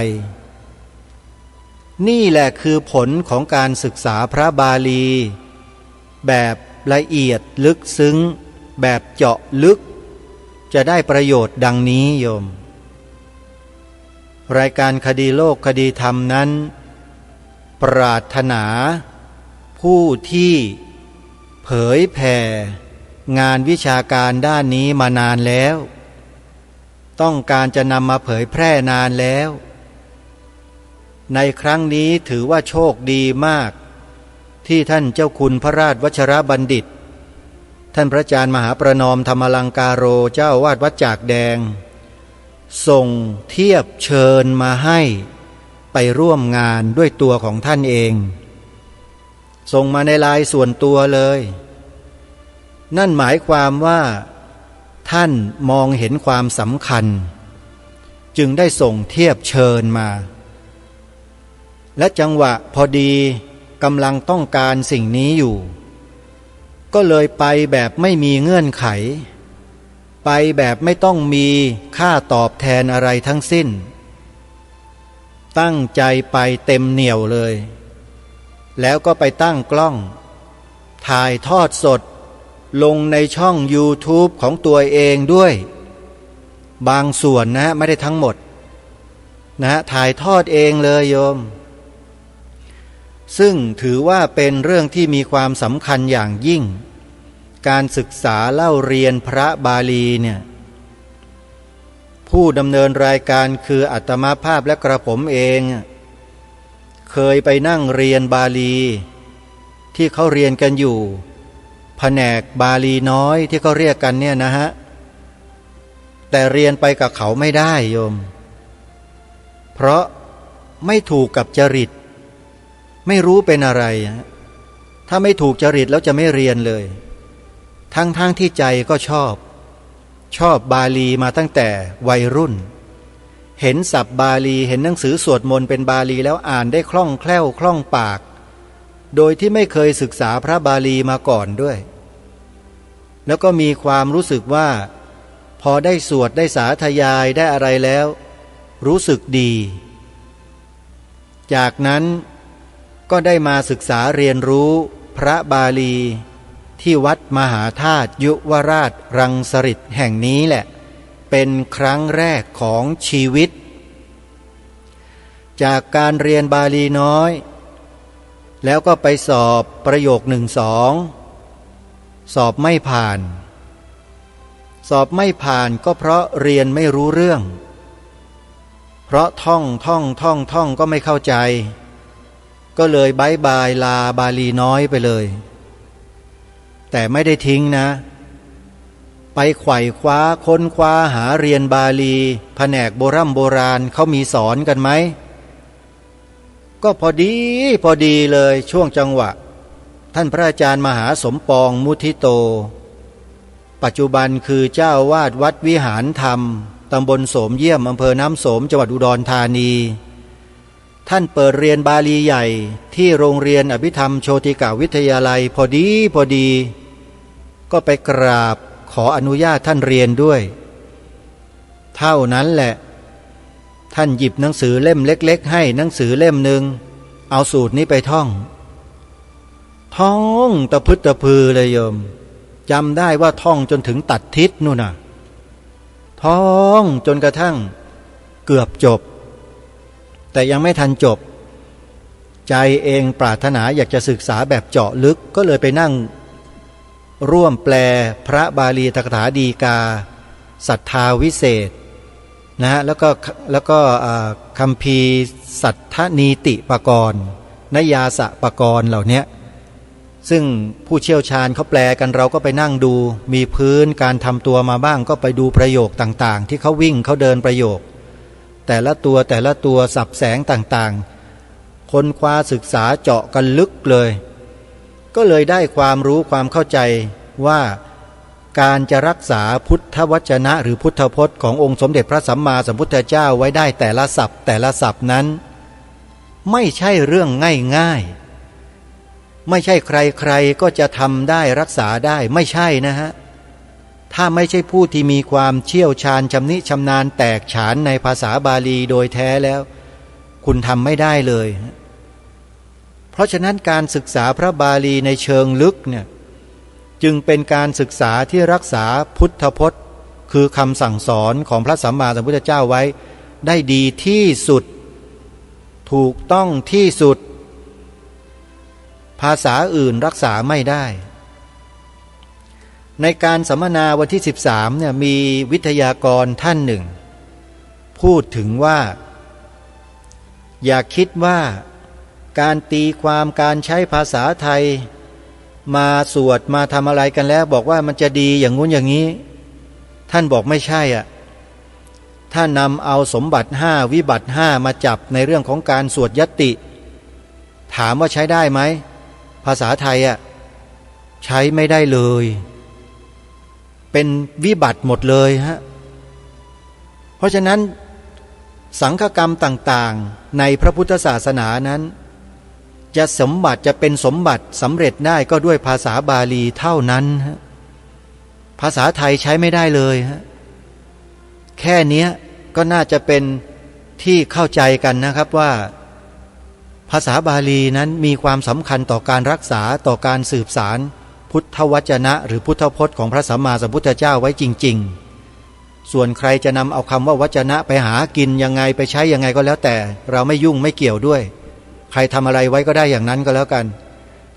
นี่แหละคือผลของการศึกษาพระบาลีแบบละเอียดลึกซึ้งแบบเจาะลึกจะได้ประโยชน์ดังนี้โยมรายการคดีโลกคดีธรรมนั้นปรารถนาผู้ที่เผยแผ่งานวิชาการด้านนี้มานานแล้วต้องการจะนำมาเผยแพร่นานแล้วในครั้งนี้ถือว่าโชคดีมากที่ท่านเจ้าคุณพระราชวชรบัณฑิตท่านพระอาจารย์มหาประนอมธรรมลังการโรเจ้าวาดวัดจากแดงส่งเทียบเชิญมาให้ไปร่วมงานด้วยตัวของท่านเองส่งมาในไลน์ส่วนตัวเลยนั่นหมายความว่าท่านมองเห็นความสำคัญจึงได้ส่งเทียบเชิญมาและจังหวะพอดีกำลังต้องการสิ่งนี้อยู่ก็เลยไปแบบไม่มีเงื่อนไขไปแบบไม่ต้องมีค่าตอบแทนอะไรทั้งสิ้นตั้งใจไปเต็มเหนี่ยวเลยแล้วก็ไปตั้งกล้องถ่ายทอดสดลงในช่อง YouTube ของตัวเองด้วยบางส่วนนะไม่ได้ทั้งหมดนะถ่ายทอดเองเลยโยมซึ่งถือว่าเป็นเรื่องที่มีความสำคัญอย่างยิ่งการศึกษาเล่าเรียนพระบาลีเนี่ยผู้ดำเนินรายการคืออาตมาภาพและกระผมเองเคยไปนั่งเรียนบาลีที่เขาเรียนกันอยู่แผนกบาลีน้อยที่เขาเรียกกันเนี่ยนะฮะแต่เรียนไปกับเขาไม่ได้โยมเพราะไม่ถูกกับจริตไม่รู้เป็นอะไรถ้าไม่ถูกจริตแล้วจะไม่เรียนเลยทั้งที่ใจก็ชอบบาลีมาตั้งแต่วัยรุ่นเห็นศัพท์บาลีเห็นหนังสือสวดมนต์เป็นบาลีแล้วอ่านได้คล่องแคล่วคล่องปากโดยที่ไม่เคยศึกษาพระบาลีมาก่อนด้วยแล้วก็มีความรู้สึกว่าพอได้สวดได้สาธยายได้อะไรแล้วรู้สึกดีจากนั้นก็ได้มาศึกษาเรียนรู้พระบาลีที่วัดมหาธาตุยุวราชรังสฤษฎ์แห่งนี้แหละเป็นครั้งแรกของชีวิตจากการเรียนบาลีน้อยแล้วก็ไปสอบประโยค1-2สอบไม่ผ่านก็เพราะเรียนไม่รู้เรื่องเพราะท่องก็ไม่เข้าใจก็เลยบ๊ายบายลาบาลีน้อยไปเลยแต่ไม่ได้ทิ้งนะไปไขว่คว้าค้นคว้าหาเรียนบาลีแผนกโบราณเขามีสอนกันไหมก็พอดีเลยช่วงจังหวะท่านพระอาจารย์มหาสมปองมุทิโตปัจจุบันคือเจ้าวาดวัดวิหารธรรมตำบลโสมเยี่ยมอำเภอน้ำโสมจังหวัดอุดรธานีท่านเปิดเรียนบาลีใหญ่ที่โรงเรียนอภิธรรมโชติกาวิทยาลัยพอดี ก็ไปกราบขออนุญาตท่านเรียนด้วยเท่านั้นแหละท่านหยิบหนังสือเล่มเล็กๆให้หนังสือเล่มหนึ่งเอาสูตรนี้ไปท่องตะพึดตะพือเลยโยมจำได้ว่าท่องจนถึงตัดทิศนู่นน่ะท่องจนกระทั่งเกือบจบแต่ยังไม่ทันจบใจเองปรารถนาอยากจะศึกษาแบบเจาะลึกก็เลยไปนั่งร่วมแปลพระบาลีตถกถาฎีกาศรัทธาวิเศษนะฮะแล้วก็คัมภีร์สัทธนีติปกรณ์นยาสะปกรณ์เหล่านี้ซึ่งผู้เชี่ยวชาญเขาแปลกันเราก็ไปนั่งดูมีพื้นการทำตัวมาบ้างก็ไปดูประโยคต่างๆที่เขาวิ่งเขาเดินประโยคแต่ละตัวสับแสงต่างๆค้นคว้าศึกษาเจาะกันลึกเลยก็เลยได้ความรู้ความเข้าใจว่าการจะรักษาพุทธวจนะหรือพุทธพจน์ขององค์สมเด็จพระสัมมาสัมพุทธเจ้าไว้ได้แต่ละศัพท์นั้นไม่ใช่เรื่องง่ายๆไม่ใช่ใครๆก็จะทำได้รักษาได้ไม่ใช่นะฮะถ้าไม่ใช่ผู้ที่มีความเชี่ยวชาญชำนิชำนาญแตกฉานในภาษาบาลีโดยแท้แล้วคุณทำไม่ได้เลยเพราะฉะนั้นการศึกษาพระบาลีในเชิงลึกเนี่ยจึงเป็นการศึกษาที่รักษาพุทธพจน์คือคำสั่งสอนของพระสัมมาสัมพุทธเจ้าไว้ได้ดีที่สุดถูกต้องที่สุดภาษาอื่นรักษาไม่ได้ในการสัมมนาวันที่13เนี่ยมีวิทยากรท่านหนึ่งพูดถึงว่าอย่าคิดว่าการตีความการใช้ภาษาไทยมาสวดมาทำอะไรกันแล้วบอกว่ามันจะดีอย่างงู้นอย่างนี้ท่านบอกไม่ใช่อ่ะถ้านำเอาสมบัติ5วิบัติ5มาจับในเรื่องของการสวดญัตติถามว่าใช้ได้ไหมภาษาไทยอ่ะใช้ไม่ได้เลยเป็นวิบัติหมดเลยฮะเพราะฉะนั้นสังฆกรรมต่างๆในพระพุทธศาสนานั้นจะเป็นสมบัติสำเร็จได้ก็ด้วยภาษาบาลีเท่านั้นฮะภาษาไทยใช้ไม่ได้เลยฮะแค่นี้ก็น่าจะเป็นที่เข้าใจกันนะครับว่าภาษาบาลีนั้นมีความสำคัญต่อการรักษาต่อการสืบสารพุทธวจนะหรือพุทธพจน์ของพระสัมมาสัมพุทธเจ้าไว้จริงๆส่วนใครจะนำเอาคำว่าวจนะไปหากินยังไงไปใช้ยังไงก็แล้วแต่เราไม่ยุ่งไม่เกี่ยวด้วยใครทำอะไรไว้ก็ได้อย่างนั้นก็แล้วกัน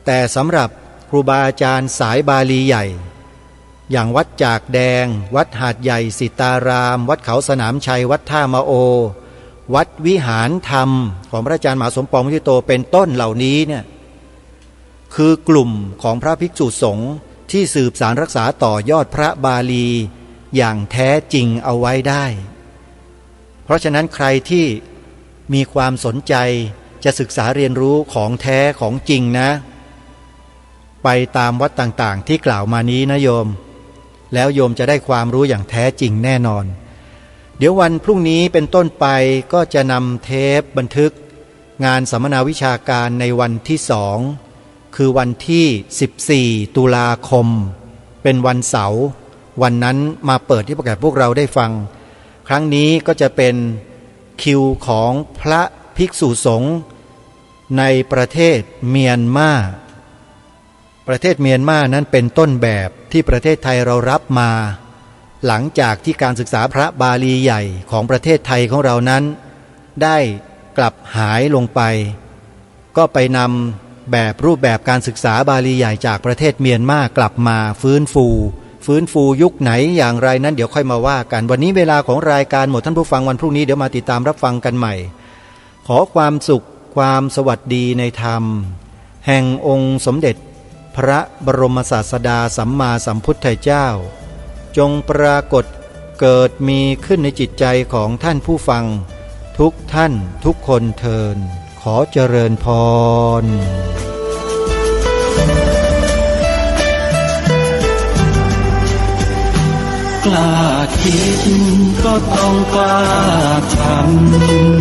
แต่สำหรับครูบาอาจารย์สายบาลีใหญ่อย่างวัดจากแดงวัดหาดใหญ่สิตารามวัดเขาสนามชัยวัดท่ามะโอวัดวิหารธรรมของพระอาจารย์มหาสมปองมุทิโตเป็นต้นเหล่านี้เนี่ยคือกลุ่มของพระภิกษุสงฆ์ที่สืบสารรักษาต่อยอดพระบาลีอย่างแท้จริงเอาไว้ได้เพราะฉะนั้นใครที่มีความสนใจจะศึกษาเรียนรู้ของแท้ของจริงนะไปตามวัดต่างๆที่กล่าวมานี้นะโยมแล้วโยมจะได้ความรู้อย่างแท้จริงแน่นอนเดี๋ยววันพรุ่งนี้เป็นต้นไปก็จะนำเทปบันทึกงานสัมมนาวิชาการในวันที่2คือวันที่14ตุลาคมเป็นวันเสาร์วันนั้นมาเปิดที่ประกาศพวกเราได้ฟังครั้งนี้ก็จะเป็นคิวของพระภิกษุสงฆ์ในประเทศเมียนมาประเทศเมียนมานั้นเป็นต้นแบบที่ประเทศไทยเรารับมาหลังจากที่การศึกษาพระบาลีใหญ่ของประเทศไทยของเรานั้นได้กลับหายลงไปก็ไปนำแบบรูปแบบการศึกษาบาลีใหญ่จากประเทศเมียนมากลับมาฟื้นฟูยุคไหนอย่างไรนั้นเดี๋ยวค่อยมาว่ากันวันนี้เวลาของรายการหมดท่านผู้ฟังวันพรุ่งนี้เดี๋ยวมาติดตามรับฟังกันใหม่ขอความสุขความสวัสดีในธรรมแห่งองค์สมเด็จพระบรมศาสดาสัมมาสัมพุทธเจ้าจงปรากฏเกิดมีขึ้นในจิตใจของท่านผู้ฟังทุกท่านทุกคนเทินขอเจริญพรกล้าคิดก็ต้องกล้าทำ